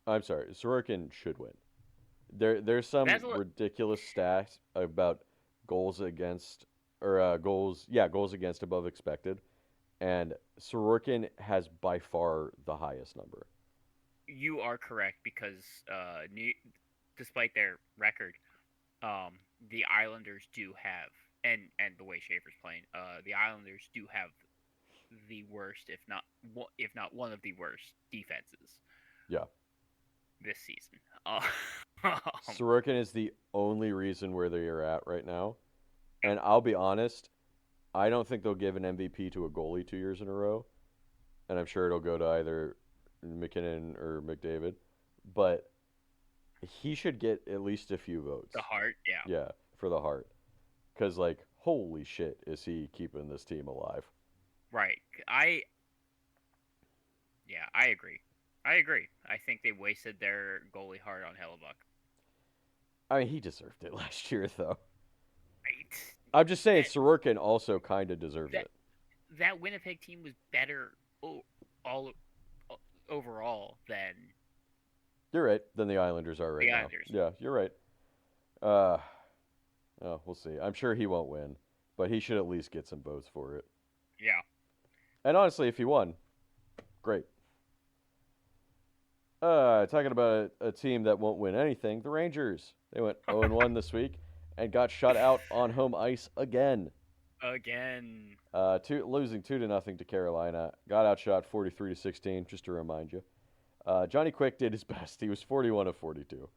Speaker 1: I'm sorry, Sorokin should win. There's some ridiculous stat about goals against, or goals against above expected, and Sorokin has by far the highest number.
Speaker 2: You are correct because despite their record, the Islanders do have, and the way Schaefer's playing, the Islanders do have the worst, if not one of the worst defenses.
Speaker 1: Yeah.
Speaker 2: This season.
Speaker 1: Sorokin is the only reason where they are at right now, and I'll be honest, I don't think they'll give an MVP to a goalie 2 years in a row, and I'm sure it'll go to either McKinnon or McDavid, but he should get at least a few votes.
Speaker 2: The Hart, yeah.
Speaker 1: Yeah, for the Hart. Because, like, holy shit, is he keeping this team alive.
Speaker 2: Right. I agree. I think they wasted their goalie Hart on Hellebuck.
Speaker 1: I mean, he deserved it last year, though.
Speaker 2: Right.
Speaker 1: I'm just saying Sorokin also kind of deserved it.
Speaker 2: That Winnipeg team was better overall than...
Speaker 1: You're right, than the Islanders are right now.
Speaker 2: Islanders.
Speaker 1: Yeah, you're right. We'll see. I'm sure he won't win, but he should at least get some votes for it.
Speaker 2: Yeah.
Speaker 1: And honestly, if he won, great. Talking about a team that won't win anything, the Rangers. They went 0-1 this week and got shut out on home ice again. Losing 2-0 to Carolina. Got outshot 43-16, just to remind you. Johnny Quick did his best. He was 41 of 42.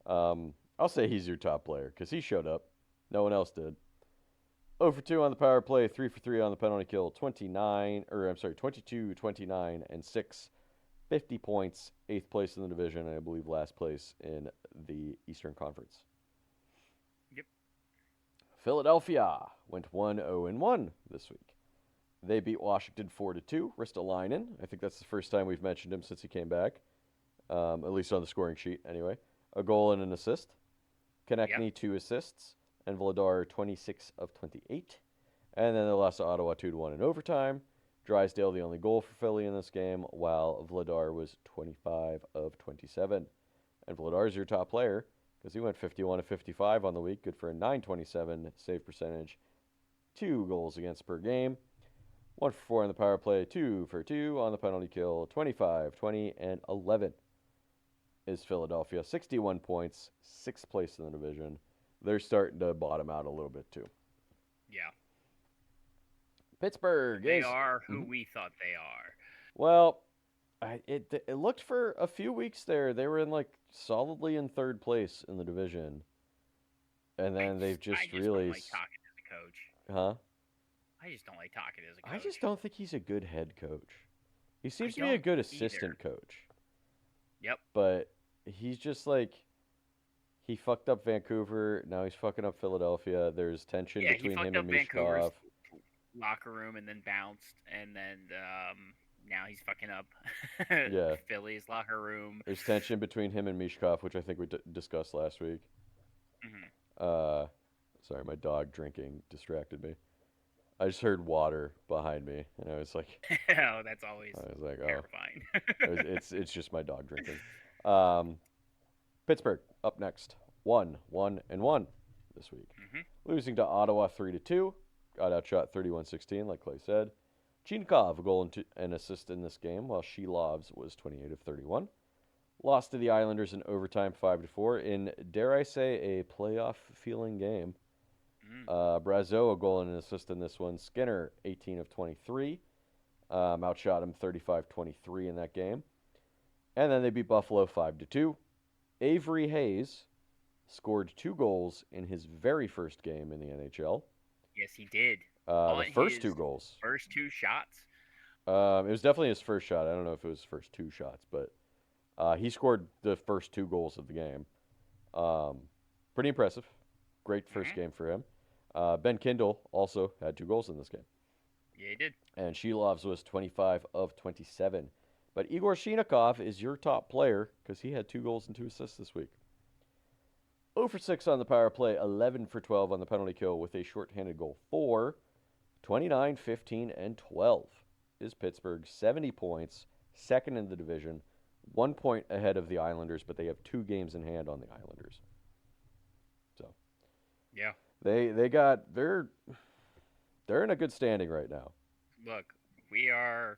Speaker 1: I'll say he's your top player because he showed up. No one else did. 0 for 2 on the power play, 3 for 3 on the penalty kill, 22, 29, and 6. 50 points, 8th place in the division, and I believe last place in the Eastern Conference.
Speaker 2: Yep.
Speaker 1: Philadelphia went 1-0-1 this week. They beat Washington 4-2. Ristolainen, I think that's the first time we've mentioned him since he came back, at least on the scoring sheet anyway. A goal and an assist. Konechny, 2 assists. And Vladar, 26 of 28. And then they lost to Ottawa 2-1 in overtime. Drysdale, the only goal for Philly in this game, while Vladar was 25 of 27. And Vladar's your top player because he went 51 of 55 on the week, good for a .927 save percentage, 2 goals against per game, 1 for 4 on the power play, 2 for 2 on the penalty kill, 25, 20, and 11 is Philadelphia. 61 points, 6th place in the division. They're starting to bottom out a little bit too.
Speaker 2: Yeah.
Speaker 1: Pittsburgh
Speaker 2: They are who we thought they are.
Speaker 1: Well, it looked for a few weeks there. They were in like solidly in 3rd place in the division, and then they've just really.
Speaker 2: Don't like talking as a coach.
Speaker 1: Huh?
Speaker 2: I just don't like talking as a coach.
Speaker 1: I just don't think he's a good head coach. He seems to be a good assistant coach.
Speaker 2: Yep.
Speaker 1: But he's just like. He fucked up Vancouver. Now he's fucking up Philadelphia. There's tension between him and Michkov.
Speaker 2: Locker room and then bounced, and then now he's fucking up
Speaker 1: Yeah.
Speaker 2: Philly's locker room.
Speaker 1: There's tension between him and Mishkov, which I think we discussed last week.
Speaker 2: Hmm.
Speaker 1: Uh, sorry, my dog drinking distracted me. I just heard water behind me, and
Speaker 2: Oh, that's always
Speaker 1: I was like, oh,
Speaker 2: terrifying.
Speaker 1: it's just my dog drinking. Um, Pittsburgh up next, 1-1-1 this week,
Speaker 2: Hmm.
Speaker 1: losing to Ottawa 3-2. Got outshot 31-16, like Clay said. Chinkov a goal and assist in this game, while Shelovs was 28 of 31. Lost to the Islanders in overtime 5-4 in, dare I say, a playoff feeling game.
Speaker 2: Mm.
Speaker 1: Brazeau a goal and an assist in this one. Skinner 18 of 23. Outshot him 35-23 in that game. And then they beat Buffalo 5-2. Avery Hayes scored 2 goals in his very first game in the NHL.
Speaker 2: Yes, he did.
Speaker 1: The first 2 goals.
Speaker 2: First 2 shots.
Speaker 1: It was definitely his first shot. I don't know if it was his first 2 shots, but he scored the first 2 goals of the game. Pretty impressive. Great first game for him. Ben Kindle also had 2 goals in this game.
Speaker 2: Yeah, he did.
Speaker 1: And Shelovs was 25 of 27. But Igor Sheenakov is your top player because he had 2 goals and 2 assists this week. 0 for 6 on the power play, 11 for 12 on the penalty kill with a shorthanded goal for 29, 15, and 12 is Pittsburgh. 70 points, second in the division, 1 point ahead of the Islanders, but they have 2 games in hand on the Islanders. So,
Speaker 2: yeah,
Speaker 1: they're in a good standing right now.
Speaker 2: Look, we are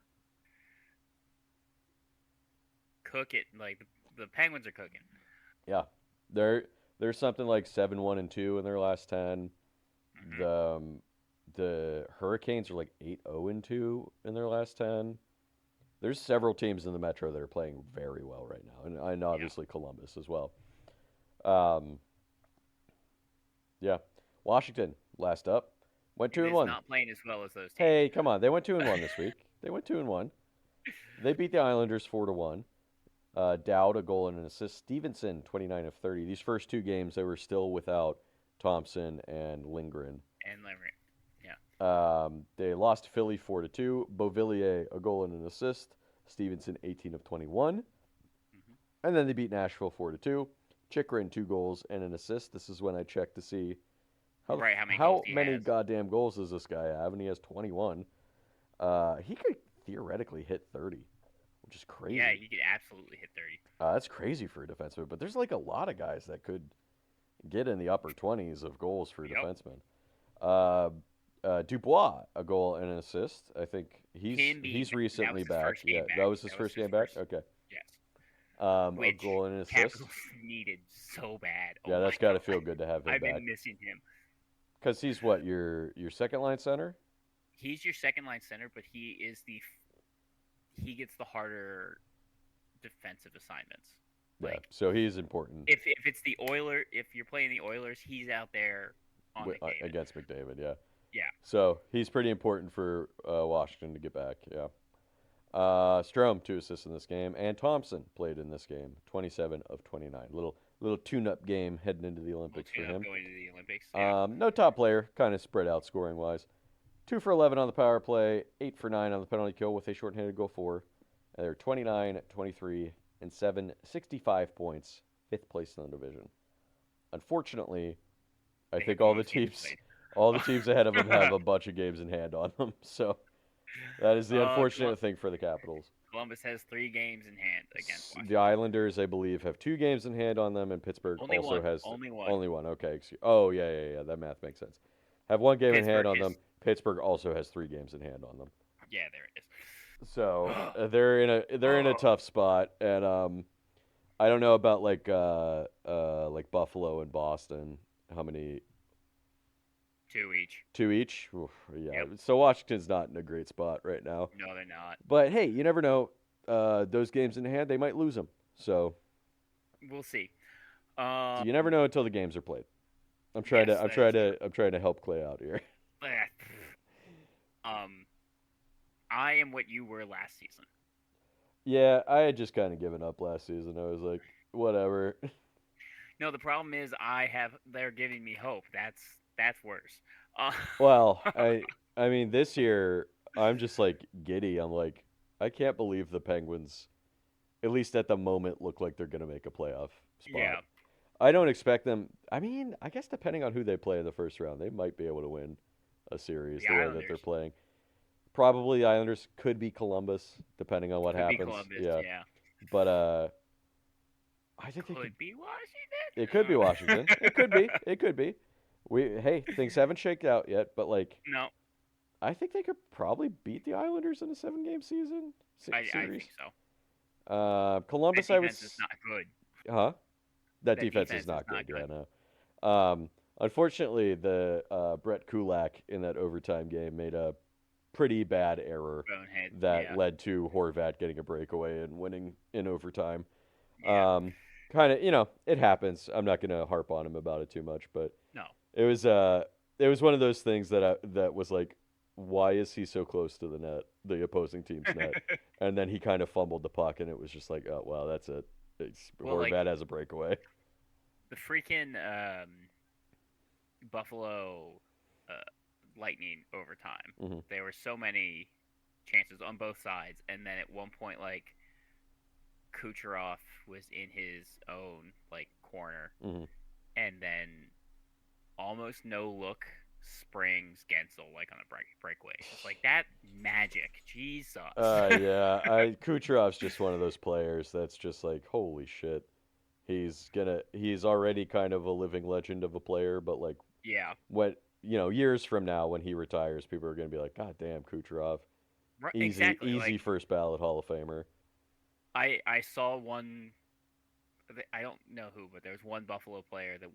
Speaker 2: cooking. Like the Penguins are cooking.
Speaker 1: Yeah, they're something like 7-1-2 in their last 10.
Speaker 2: Mm-hmm.
Speaker 1: The Hurricanes are like 8-0-2 in their last 10. There's several teams in the Metro that are playing very well right now, and obviously Columbus as well. Yeah, Washington last up went 2-1.
Speaker 2: Not playing as well as those teams.
Speaker 1: Hey, come on, they went 2-1 this week. They went 2-1. They beat the Islanders 4-1. Dowd a goal and an assist. Stevenson 29 of 30. These first 2 games they were still without Thompson and Lindgren.
Speaker 2: Yeah.
Speaker 1: They lost to Philly 4-2. Beauvillier a goal and an assist. Stevenson 18 of 21.
Speaker 2: Mm-hmm.
Speaker 1: And then they beat Nashville 4-2. Chychrun 2 goals and an assist. This is when I checked to see how many goddamn goals does this guy have, and he has 21. He could theoretically hit 30, which is crazy.
Speaker 2: Yeah, he could absolutely hit 30.
Speaker 1: That's crazy for a defenseman, but there's like a lot of guys that could get in the upper 20s of goals for a defenseman. Dubois a goal and an assist. I think he's recently back. Yeah, that was his first game back. Okay.
Speaker 2: Yes.
Speaker 1: A goal and an assist.
Speaker 2: Capitals needed so bad.
Speaker 1: Yeah, that's got to feel good to have him
Speaker 2: I've
Speaker 1: back.
Speaker 2: been missing him.
Speaker 1: Because he's what, your second line center?
Speaker 2: He's your second line center, but he gets the harder defensive assignments.
Speaker 1: Yeah, so he's important.
Speaker 2: If it's the Oilers, if you're playing the Oilers, he's out there on McDavid.
Speaker 1: Against McDavid. Yeah.
Speaker 2: Yeah.
Speaker 1: So he's pretty important for Washington to get back. Yeah. Strome 2 assists in this game, and Thompson played in this game, 27 of 29. Little tune-up game heading into the Olympics for him.
Speaker 2: Going to the Olympics. Yeah.
Speaker 1: No top player, kind of spread out scoring wise. 2 for 11 on the power play, 8 for 9 on the penalty kill with a shorthanded goal for. And they're 29, 23, and 7, 65 points, 5th place in the division. Unfortunately, I think all the teams ahead of them have a bunch of games in hand on them. So that is the unfortunate thing for the Capitals.
Speaker 2: Columbus has 3 games in hand against Washington.
Speaker 1: The Islanders, I believe, have 2 games in hand on them, and Pittsburgh has
Speaker 2: only one.
Speaker 1: Only one. Okay. Oh, yeah. That math makes sense. Have 1 game in hand on them. Pittsburgh also has 3 games in hand on them.
Speaker 2: Yeah, there it is.
Speaker 1: So they're in a tough spot, and I don't know about like Buffalo and Boston. How many?
Speaker 2: 2 each.
Speaker 1: 2 each. Oof, yeah.
Speaker 2: Yep.
Speaker 1: So Washington's not in a great spot right now.
Speaker 2: No, they're not.
Speaker 1: But hey, you never know. Those games in hand, they might lose them. So
Speaker 2: we'll see.
Speaker 1: So you never know until the games are played. I'm trying to help Clay out here.
Speaker 2: I am what you were last season.
Speaker 1: Yeah, I had just kind of given up last season. I was like, whatever.
Speaker 2: No, the problem is they're giving me hope. That's worse.
Speaker 1: Well, I mean, this year I'm just like giddy. I'm like, I can't believe the Penguins, at least at the moment, look like they're going to make a playoff spot.
Speaker 2: Yeah.
Speaker 1: I don't expect them. I mean, I guess depending on who they play in the first round, they might be able to win a series
Speaker 2: The
Speaker 1: the way that they're
Speaker 2: Islanders.
Speaker 1: playing. Probably the Islanders, could be Columbus, depending on what
Speaker 2: Could be
Speaker 1: happens.
Speaker 2: Columbus,
Speaker 1: Yeah,
Speaker 2: yeah.
Speaker 1: but I think they could.
Speaker 2: Could be Washington.
Speaker 1: It could be Washington. It could be. It could be. Hey, things haven't shaked out yet, but like
Speaker 2: No,
Speaker 1: I think they could probably beat the Islanders in a 7-game
Speaker 2: I
Speaker 1: series.
Speaker 2: think so. That
Speaker 1: Columbus, I
Speaker 2: defense
Speaker 1: was,
Speaker 2: is not good.
Speaker 1: huh? That
Speaker 2: That
Speaker 1: defense
Speaker 2: defense
Speaker 1: is not
Speaker 2: is not
Speaker 1: good. Yeah,
Speaker 2: good.
Speaker 1: no. Unfortunately, the Brett Kulak in that overtime game made a pretty bad error
Speaker 2: Bonehead.
Speaker 1: that
Speaker 2: Yeah.
Speaker 1: led to Horvat getting a breakaway and winning in overtime.
Speaker 2: Yeah.
Speaker 1: Kind of, it happens. I'm not gonna harp on him about it too much, but
Speaker 2: No.
Speaker 1: it was one of those things that was like, why is he so close to the net, the opposing team's net? And then he kind of fumbled the puck, and it was just like, oh wow, that's it.
Speaker 2: Well, like-
Speaker 1: Horvat has a breakaway.
Speaker 2: The freaking Buffalo Lightning overtime.
Speaker 1: Mhm.
Speaker 2: There were so many chances on both sides, and then at one point, like Kucherov was in his own like corner,
Speaker 1: Mhm.
Speaker 2: and then almost no look springs Gensel like on a breakaway. It's like that magic. Jesus.
Speaker 1: Yeah, Kucherov's just one of those players that's just like, holy shit. He's already kind of a living legend of a player, but like
Speaker 2: Yeah.
Speaker 1: when years from now when he retires, people are gonna be like, God damn, Kucherov,
Speaker 2: Right,
Speaker 1: easy
Speaker 2: exactly.
Speaker 1: easy
Speaker 2: Like
Speaker 1: first ballot Hall of Famer.
Speaker 2: I saw one. I don't know who, but there was one Buffalo player that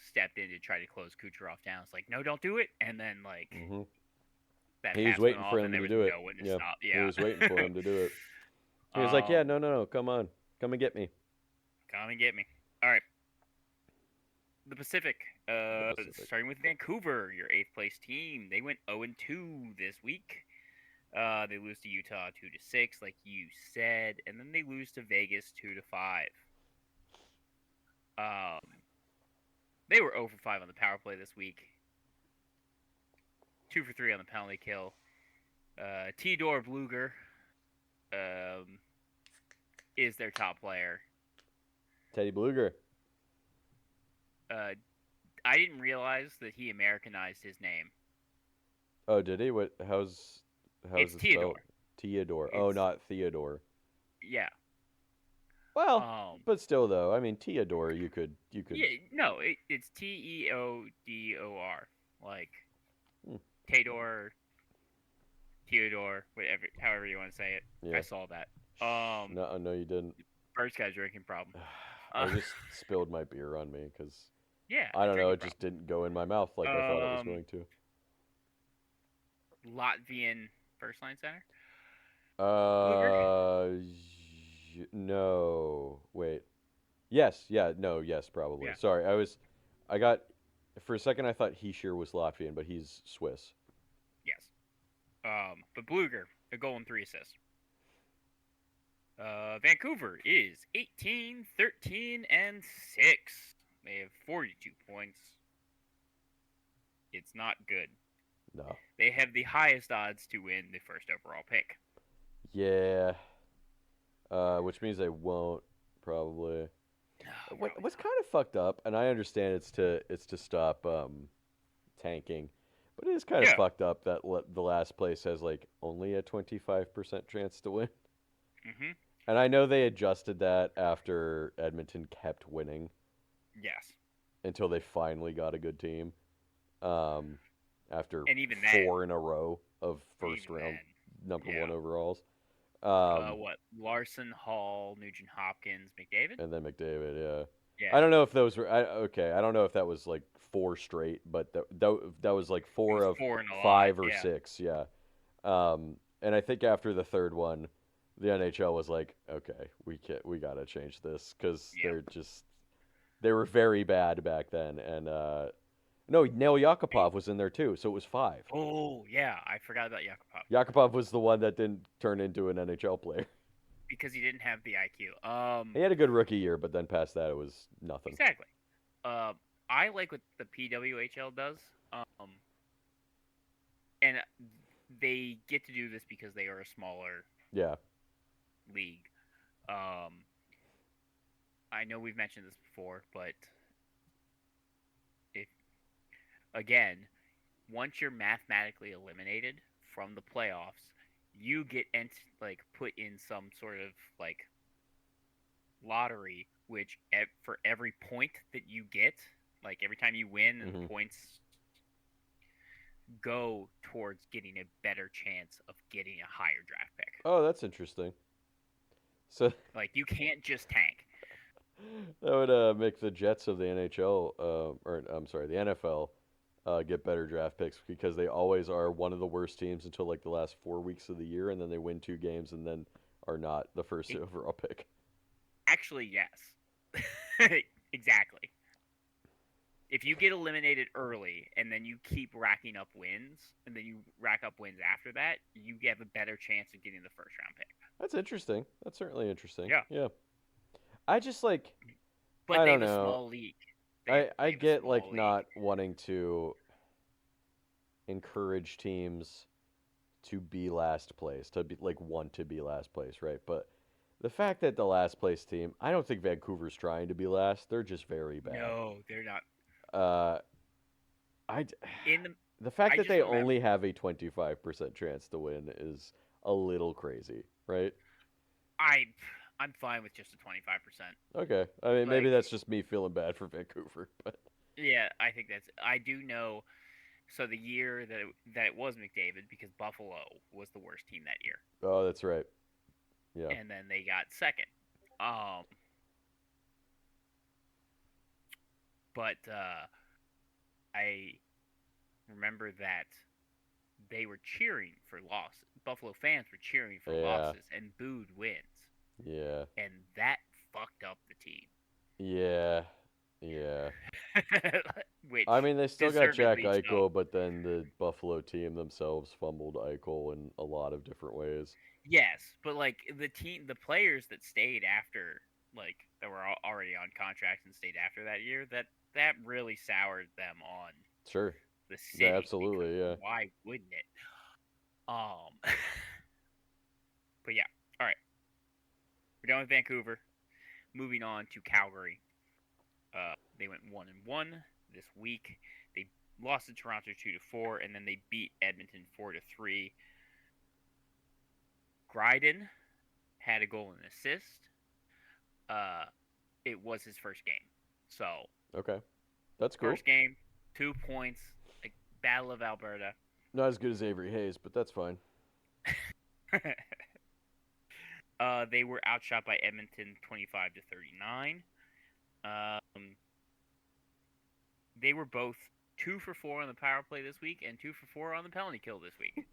Speaker 2: stepped in to try to close Kucherov down. It's like, no, don't do it. And then like
Speaker 1: Hmm.
Speaker 2: that
Speaker 1: He was
Speaker 2: pass
Speaker 1: waiting
Speaker 2: went
Speaker 1: for
Speaker 2: off,
Speaker 1: him
Speaker 2: and there
Speaker 1: to
Speaker 2: was
Speaker 1: do it.
Speaker 2: no one to
Speaker 1: Yeah,
Speaker 2: stop.
Speaker 1: he
Speaker 2: Yeah.
Speaker 1: was waiting for him to do it. He was like, yeah, no, come on, come and get me.
Speaker 2: Come and get me. All right. The Pacific.
Speaker 1: Pacific.
Speaker 2: Starting with Vancouver, your 8th place team. They went 0-2 this week. They lose to Utah 2-6, like you said, and then they lose to Vegas 2-5. They were 0 for 5 on the power play this week. 2 for 3 on the penalty kill. Theodore Bluger is their top player.
Speaker 1: Teddy Bluger.
Speaker 2: I didn't realize that he Americanized his name.
Speaker 1: Oh, did he? How's
Speaker 2: It's
Speaker 1: it
Speaker 2: Theodore.
Speaker 1: spelled? Theodore. Oh,
Speaker 2: It's-
Speaker 1: not Theodore.
Speaker 2: Yeah.
Speaker 1: Well, but still, though, I mean, Theodore, you could.
Speaker 2: Yeah, no, it's Teodor, like
Speaker 1: Hmm.
Speaker 2: Theodore, whatever, however you want to say it.
Speaker 1: Yeah.
Speaker 2: I saw that.
Speaker 1: No, you didn't.
Speaker 2: First guy's drinking problem.
Speaker 1: I just spilled my beer on me because
Speaker 2: Yeah,
Speaker 1: I don't know, it
Speaker 2: drinking
Speaker 1: just didn't go in my mouth like I thought it was
Speaker 2: Um,
Speaker 1: going to.
Speaker 2: problem. Latvian first line center.
Speaker 1: No, wait. Yes, yeah, no, yes, probably.
Speaker 2: Yeah.
Speaker 1: Sorry, for a second I thought Heischer was Latvian, but he's Swiss.
Speaker 2: Yes. But Bluger, a goal and 3 assists. Vancouver is 18, 13, and 6. They have 42 points. It's not good.
Speaker 1: No.
Speaker 2: They have the highest odds to win the first overall pick.
Speaker 1: Yeah. Which means they won't probably. What's kind of fucked up, and I understand it's to stop tanking, but it is kind of
Speaker 2: Yeah.
Speaker 1: fucked up that the last place has like only a 25% chance to win.
Speaker 2: Mm-hmm.
Speaker 1: And I know they adjusted that after Edmonton kept winning
Speaker 2: Yes.
Speaker 1: until they finally got a good team. After
Speaker 2: And even then-
Speaker 1: 4 in a row of first
Speaker 2: Even
Speaker 1: round
Speaker 2: then,
Speaker 1: number
Speaker 2: yeah.
Speaker 1: 1 overalls.
Speaker 2: What? Larson, Hall, Nugent Hopkins, McDavid?
Speaker 1: And then McDavid, yeah.
Speaker 2: Yeah.
Speaker 1: I don't know if those were okay. I don't know if that was like 4 straight, but that was like 4
Speaker 2: was
Speaker 1: of
Speaker 2: 4 in a lot,
Speaker 1: 5 or
Speaker 2: yeah.
Speaker 1: 6, yeah. And I think after the third one, the NHL was like, okay, we gotta change this because
Speaker 2: Yep.
Speaker 1: they were very bad back then. And no, Nail Yakupov was in there too, so it was 5.
Speaker 2: Oh, yeah. I forgot about Yakupov.
Speaker 1: Yakupov was the one that didn't turn into an NHL player.
Speaker 2: Because he didn't have the IQ.
Speaker 1: He had a good rookie year, but then past that, it was nothing.
Speaker 2: Exactly. I like what the PWHL does. And they get to do this because they are a smaller
Speaker 1: Yeah.
Speaker 2: league. Um, I know we've mentioned this before, but if again, once you're mathematically eliminated from the playoffs, you get put in some sort of like lottery, which for every point that you get, like every time you win, and
Speaker 1: Hmm.
Speaker 2: points go towards getting a better chance of getting a higher draft pick.
Speaker 1: Oh, that's interesting. So
Speaker 2: Like you can't just tank.
Speaker 1: that would make the Jets of the NHL, or I'm sorry, the NFL, get better draft picks because they always are one of the worst teams until like the last 4 weeks of the year, and then they win 2 games and then are not the first
Speaker 2: It,
Speaker 1: overall pick.
Speaker 2: actually, yes. Exactly. If you get eliminated early and then you keep racking up wins and then you rack up wins after that, you have a better chance of getting the first round pick.
Speaker 1: That's interesting. That's certainly interesting.
Speaker 2: Yeah.
Speaker 1: Yeah. I just like
Speaker 2: But
Speaker 1: I
Speaker 2: they
Speaker 1: don't
Speaker 2: have a
Speaker 1: know.
Speaker 2: small league.
Speaker 1: I
Speaker 2: They have a
Speaker 1: get
Speaker 2: small
Speaker 1: like
Speaker 2: league.
Speaker 1: not wanting to encourage teams to be last place, to be like want to be last place, right? But the fact that the last place team, I don't think Vancouver's trying to be last. They're just very bad.
Speaker 2: No, they're not.
Speaker 1: Uh, I
Speaker 2: In the
Speaker 1: the fact
Speaker 2: I
Speaker 1: that
Speaker 2: just
Speaker 1: they
Speaker 2: remember
Speaker 1: only have a 25% chance to win is a little crazy, right?
Speaker 2: I I'm fine with just a 25%.
Speaker 1: Okay. I mean, maybe
Speaker 2: Like
Speaker 1: that's just me feeling bad for Vancouver, but
Speaker 2: yeah, I think I do know. So the year that it was McDavid, because Buffalo was the worst team that year,
Speaker 1: oh, that's right. Yeah.
Speaker 2: and then they got second. Um, but I remember that they were cheering for losses. Buffalo fans were cheering for
Speaker 1: Yeah.
Speaker 2: losses and booed wins,
Speaker 1: Yeah.
Speaker 2: and that fucked up the team,
Speaker 1: Yeah. Yeah. I
Speaker 2: which
Speaker 1: mean, they still got Jack
Speaker 2: deservedly so.
Speaker 1: Eichel, but then the Buffalo team themselves fumbled Eichel in a lot of different ways.
Speaker 2: Yes, but like the players that stayed after, like that were already on contracts and stayed after that year, that really soured them on
Speaker 1: Sure.
Speaker 2: the
Speaker 1: Yeah,
Speaker 2: city because
Speaker 1: absolutely. Yeah.
Speaker 2: why wouldn't it? Um, but yeah, all right, we're done with Vancouver. Moving on to Calgary. They went 1-1 this week. They lost to Toronto 2-4, and then they beat Edmonton 4-3. Gryden had a goal and assist. Uh, it was his first game, so
Speaker 1: Okay. That's cool.
Speaker 2: first game, 2 points, like Battle of Alberta.
Speaker 1: Not as good as Avery Hayes, but that's fine.
Speaker 2: They were outshot by Edmonton 25-39. Um, they were both 2 for 4 on the power play this week and 2 for 4 on the penalty kill this week.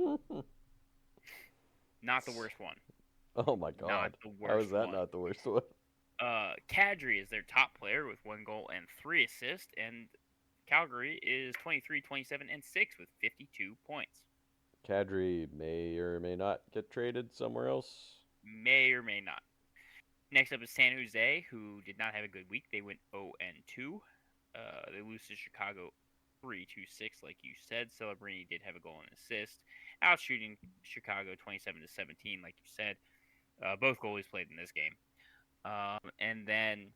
Speaker 2: Not the worst one.
Speaker 1: Oh my
Speaker 2: Not
Speaker 1: God.
Speaker 2: the
Speaker 1: How is
Speaker 2: worst
Speaker 1: that
Speaker 2: one.
Speaker 1: not the worst one?
Speaker 2: Kadri is their top player with 1 goal and 3 assists, and Calgary is 23, 27, and 6 with 52 points.
Speaker 1: Kadri may or may not get traded somewhere else.
Speaker 2: May or may not. Next up is San Jose, who did not have a good week. They went 0-2. They lose to Chicago 3-6, like you said. Celebrini did have a goal and assist, outshooting Chicago 27-17, like you said. Both goalies played in this game. And then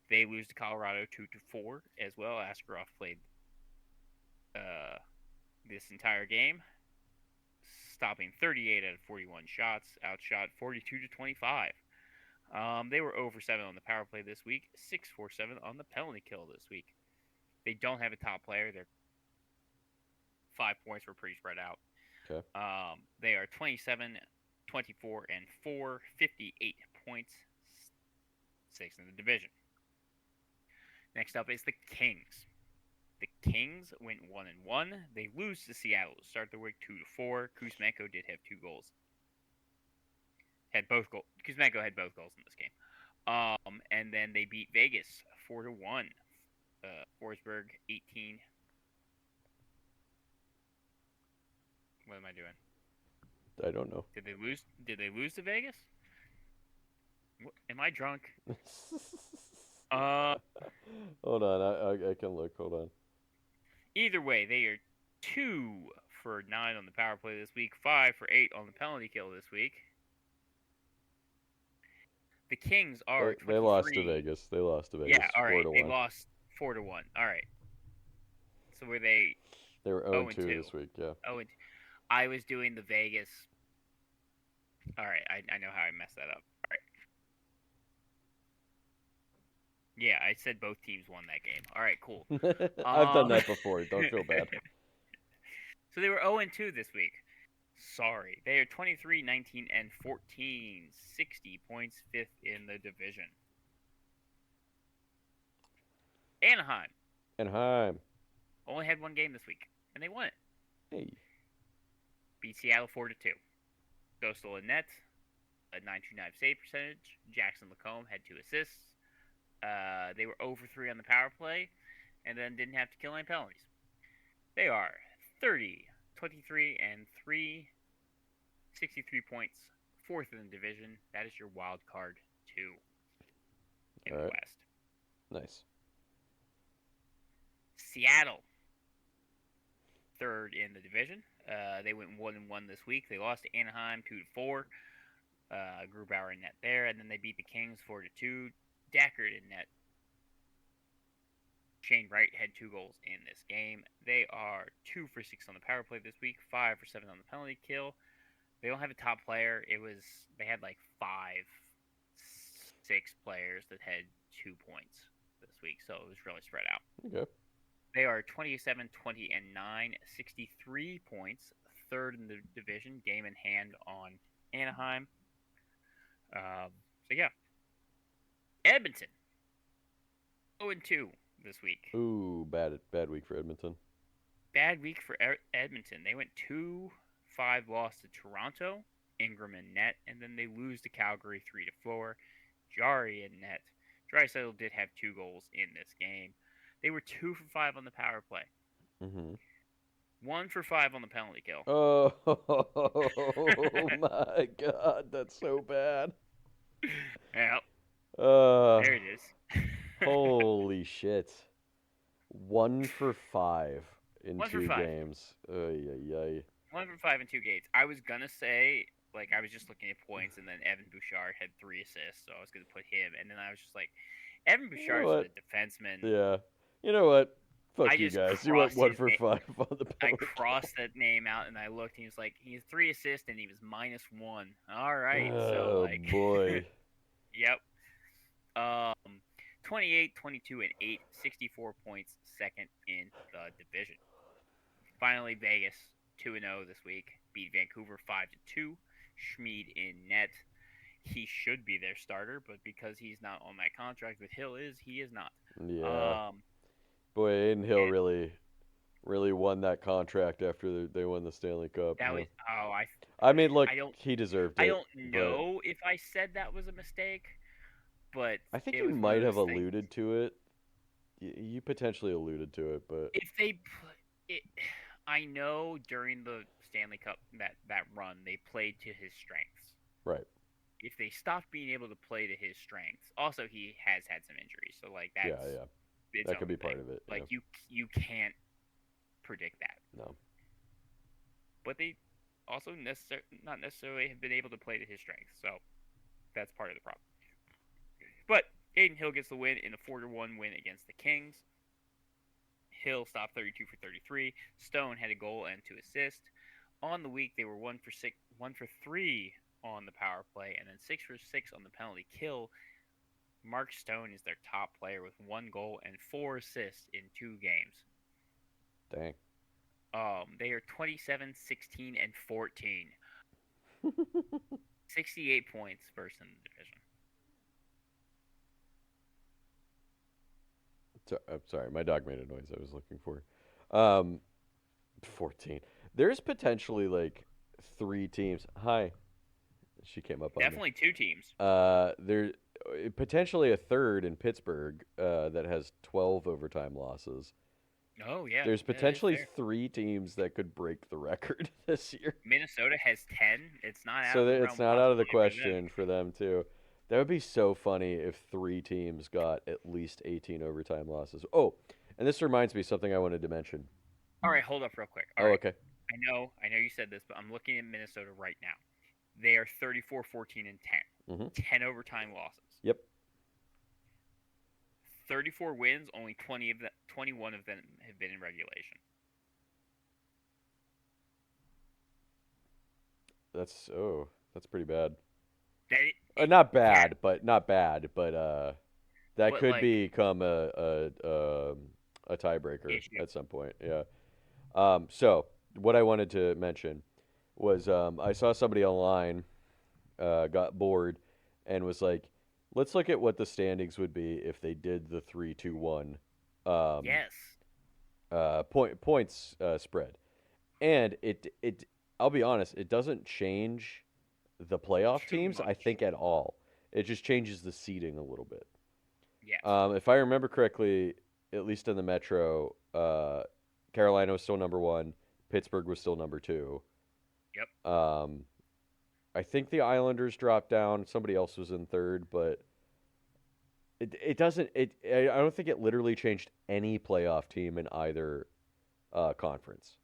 Speaker 2: they lose to Colorado 2-4 as well. Askarov played this entire game, stopping 38 out of 41 shots, outshot 42-25. They were 0-7 on the power play this week, 6-7 on the penalty kill this week. They don't have a top player. Their 5 points were pretty spread out.
Speaker 1: Okay.
Speaker 2: They are 27, 24, and 4, 58 points, 6 in the division. Next up is the Kings. The Kings went 1-1. They lose to Seattle to start the week 2-4. Kuzmenko did have 2 goals. Kuzmenko had both goals in this game. And then they beat Vegas 4-1. Forsberg 18. What am I doing?
Speaker 1: I don't know.
Speaker 2: Did they lose? Did they lose to Vegas? Am I drunk?
Speaker 1: Hold on, I can look. Hold on.
Speaker 2: Either way, they are 2 for 9 on the power play this week, 5 for 8 on the penalty kill this week. The Kings are
Speaker 1: They lost to
Speaker 2: 23.
Speaker 1: Vegas. They lost to Vegas.
Speaker 2: Yeah, all
Speaker 1: 4
Speaker 2: right.
Speaker 1: to
Speaker 2: They
Speaker 1: 1.
Speaker 2: lost 4-1. All right. So were they
Speaker 1: They were 0
Speaker 2: 0 and
Speaker 1: 2
Speaker 2: 2?
Speaker 1: this week. Yeah.
Speaker 2: 0 and 2. I was doing the Vegas. All right, I know how I messed that up. All right. Yeah, I said both teams won that game. All right, cool.
Speaker 1: I've done that before. Don't feel bad.
Speaker 2: So they were 0 and 2 this week. Sorry. They are 23, 19, and 14. 60 points, fifth in the division. Anaheim
Speaker 1: Anaheim.
Speaker 2: only had one game this week, and they won it.
Speaker 1: Hey.
Speaker 2: Beat Seattle 4-2. Dostal and net, a 929 save percentage. Jackson Lacombe had 2 assists. They were over 3 on the power play, and then didn't have to kill any penalties. They are 30, 23, and 3, 63 points, fourth in the division. That is your wild card 2 in
Speaker 1: All
Speaker 2: the
Speaker 1: right.
Speaker 2: West.
Speaker 1: Nice.
Speaker 2: Seattle, third in the division. They went 1-1 this week. They lost to Anaheim 2-4. Grubauer in net there, and then they beat the Kings 4-2. Deckard in net. Shane Wright had 2 goals in this game. They are 2 for 6 on the power play this week, 5 for 7 on the penalty kill. They don't have a top player. They had like 5, 6 players that had 2 points this week, so it was really spread out.
Speaker 1: Okay.
Speaker 2: They are 27, 20, and 9, 63 points, third in the division, game in hand on Anaheim. So yeah, Edmonton, 0-2 this week.
Speaker 1: Ooh, bad week for Edmonton.
Speaker 2: Bad week for Edmonton. They went 2-5 loss to Toronto, Ingram in net, and then they lose to Calgary 3-4. Jari in net. Draisaitl did have 2 goals in this game. They were 2 for 5 on the power play.
Speaker 1: Mm-hmm.
Speaker 2: 1 for 5 on the penalty kill.
Speaker 1: Oh my God, that's so bad.
Speaker 2: Yep,
Speaker 1: Uh,
Speaker 2: there it is.
Speaker 1: Holy shit. 1 for 5 in
Speaker 2: 1 for
Speaker 1: 2
Speaker 2: 5.
Speaker 1: games. Ay, ay, ay.
Speaker 2: 1 for 5 in 2 games. I was gonna say, like, I was just looking at points, and then Evan Bouchard had 3 assists, so I was gonna put him, and then I was just like, Evan Bouchard's
Speaker 1: what?
Speaker 2: the defenseman.
Speaker 1: Yeah. You know what? Fuck
Speaker 2: I
Speaker 1: you
Speaker 2: just
Speaker 1: guys. You went
Speaker 2: crossed
Speaker 1: 1
Speaker 2: his
Speaker 1: for
Speaker 2: name.
Speaker 1: 5 on the
Speaker 2: I
Speaker 1: penalty
Speaker 2: crossed that name out, and I looked, and he was like, he has 3 assists, and he was -1. All right,
Speaker 1: kill.
Speaker 2: so
Speaker 1: Oh
Speaker 2: like,
Speaker 1: boy.
Speaker 2: yep. 28, 22, and 8, 64 points, second in the division. Finally, Vegas 2-0 this week, beat Vancouver 5-2. Schmid in net. He should be their starter, but because he's not on that contract with Hill, he is not.
Speaker 1: Yeah. Boy, Aiden Hill
Speaker 2: and-
Speaker 1: really won that contract after they won the Stanley Cup.
Speaker 2: That
Speaker 1: you know?
Speaker 2: was
Speaker 1: I mean, look,
Speaker 2: I don't-
Speaker 1: he deserved it.
Speaker 2: I don't
Speaker 1: but
Speaker 2: know if I said that was a mistake, but
Speaker 1: I think
Speaker 2: it
Speaker 1: you
Speaker 2: was one
Speaker 1: might
Speaker 2: of
Speaker 1: have
Speaker 2: those things.
Speaker 1: alluded to it. You potentially alluded to it, but
Speaker 2: If they put it, I know during the Stanley Cup that run they played to his strengths.
Speaker 1: right.
Speaker 2: If they stopped being able to play to his strengths, also he has had some injuries, so like that's
Speaker 1: Yeah.
Speaker 2: its
Speaker 1: That could
Speaker 2: own
Speaker 1: be part
Speaker 2: thing.
Speaker 1: of it.
Speaker 2: Like you can't predict that.
Speaker 1: No.
Speaker 2: But they also not necessarily have been able to play to his strengths, so that's part of the problem. But Aiden Hill gets the win in a 4-1 win against the Kings. Hill stopped 32 for 33. Stone had a goal and 2 assists. On the week, they were 1 for 3 on the power play, and then 6 for 6 on the penalty kill. Mark Stone is their top player with 1 goal and 4 assists in 2 games.
Speaker 1: Dang.
Speaker 2: They are 27, 16, and 14. 68 points first in the division.
Speaker 1: I'm sorry, my dog made a noise I was looking for. 14. There's potentially like 3 teams. Hi. She came up on me.
Speaker 2: Definitely 2 teams.
Speaker 1: There's potentially a third in Pittsburgh that has 12 overtime losses.
Speaker 2: Oh, yeah.
Speaker 1: There's
Speaker 2: that is
Speaker 1: potentially
Speaker 2: fair.
Speaker 1: 3 teams that could break the record this year.
Speaker 2: Minnesota has 10. It's not out
Speaker 1: So
Speaker 2: of the
Speaker 1: it's
Speaker 2: realm
Speaker 1: not out of the
Speaker 2: possibility for them.
Speaker 1: question for them too. That would be so funny if 3 teams got at least 18 overtime losses. Oh, and this reminds me of something I wanted to mention.
Speaker 2: All right, hold up real quick.
Speaker 1: Oh,
Speaker 2: All right.
Speaker 1: okay.
Speaker 2: I know you said this, but I'm looking at Minnesota right now. They are 34, 14, and 10.
Speaker 1: Mm-hmm.
Speaker 2: 10 overtime losses.
Speaker 1: Yep.
Speaker 2: 34 wins, only 21 of them have been in regulation.
Speaker 1: That's pretty bad.
Speaker 2: That
Speaker 1: Not
Speaker 2: yeah,
Speaker 1: bad, but not bad, but that
Speaker 2: but
Speaker 1: could
Speaker 2: like
Speaker 1: become a tiebreaker
Speaker 2: issue.
Speaker 1: at some point. Yeah. So what I wanted to mention was I saw somebody online got bored and was like, let's look at what the standings would be if they did the 3-2-1 um,
Speaker 2: Yes,
Speaker 1: points spread. And it I'll be honest, it doesn't change the playoff
Speaker 2: too
Speaker 1: teams, I
Speaker 2: much.
Speaker 1: think, at all. It just changes the seeding a little bit.
Speaker 2: Yes.
Speaker 1: If I remember correctly, at least in the Metro, Carolina was still number one. Pittsburgh was still number two.
Speaker 2: Yep.
Speaker 1: I think the Islanders dropped down. Somebody else was in third, but it doesn't. I don't think it literally changed any playoff team in either conference.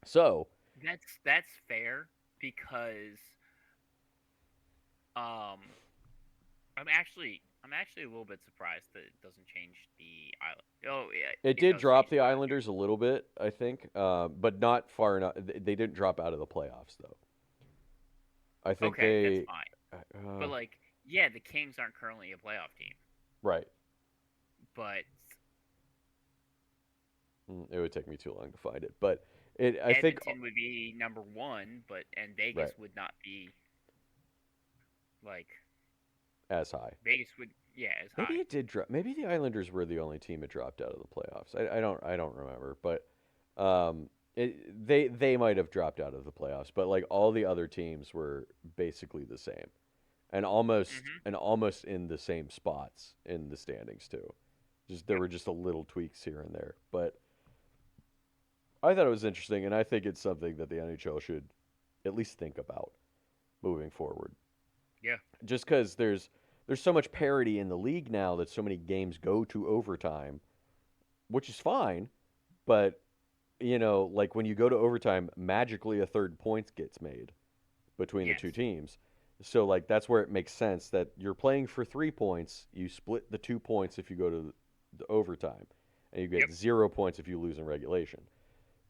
Speaker 1: So
Speaker 2: That's fair because um I'm actually a little bit surprised that it doesn't change the island. Oh yeah,
Speaker 1: it
Speaker 2: it
Speaker 1: did
Speaker 2: does
Speaker 1: drop
Speaker 2: change
Speaker 1: the
Speaker 2: the island.
Speaker 1: Islanders a little bit, I think, but not far enough. They didn't drop out of the playoffs though. I think
Speaker 2: Okay, that's
Speaker 1: they.
Speaker 2: fine.
Speaker 1: Uh,
Speaker 2: But like, yeah, the Kings aren't currently a playoff team,
Speaker 1: right.
Speaker 2: but
Speaker 1: It would take me too long to find it, but it. I think.
Speaker 2: Edmonton would be number one, and Vegas
Speaker 1: Right.
Speaker 2: would not be like
Speaker 1: As high.
Speaker 2: Vegas would as
Speaker 1: Maybe
Speaker 2: high.
Speaker 1: it did drop. Maybe the Islanders were the only team that dropped out of the playoffs. I don't remember, but they might have dropped out of the playoffs. But like all the other teams were basically the same,
Speaker 2: Hmm.
Speaker 1: and almost in the same spots in the standings too. Just there
Speaker 2: Yep.
Speaker 1: were just a little tweaks here and there, but I thought it was interesting, and I think it's something that the NHL should at least think about moving forward.
Speaker 2: Yeah.
Speaker 1: Just because there's so much parity in the league now that so many games go to overtime, which is fine, but like when you go to overtime, magically a third point gets made between the
Speaker 2: Yes.
Speaker 1: two teams. So like that's where it makes sense that you're playing for 3 points, you split the 2 points if you go to the overtime, and you
Speaker 2: Yep.
Speaker 1: get 0 points if you lose in regulation.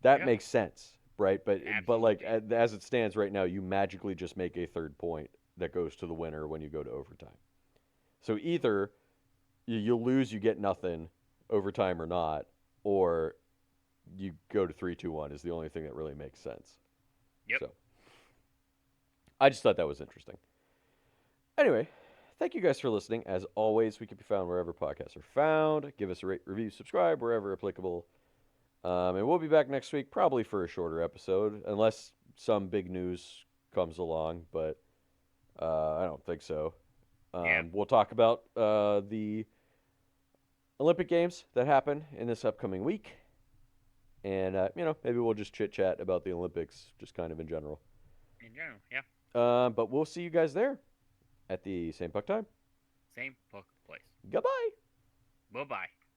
Speaker 1: That
Speaker 2: Yeah.
Speaker 1: makes sense, right? But like
Speaker 2: Absolutely.
Speaker 1: as it stands right now, you magically just make a third point that goes to the winner when you go to overtime. So either you lose, you get nothing, overtime or not, or you go to 3-2-1 is the only thing that really makes sense.
Speaker 2: Yep.
Speaker 1: So I just thought that was interesting. Anyway, thank you guys for listening. As always, we can be found wherever podcasts are found. Give us a rate, review, subscribe wherever applicable. And we'll be back next week, probably for a shorter episode, unless some big news comes along, but I don't think so.
Speaker 2: Yeah.
Speaker 1: We'll talk about the Olympic Games that happen in this upcoming week. And, maybe we'll just chit chat about the Olympics, just kind of in general.
Speaker 2: In general. Yeah.
Speaker 1: But we'll see you guys there at the same puck time.
Speaker 2: Same book place.
Speaker 1: Goodbye.
Speaker 2: Bye bye.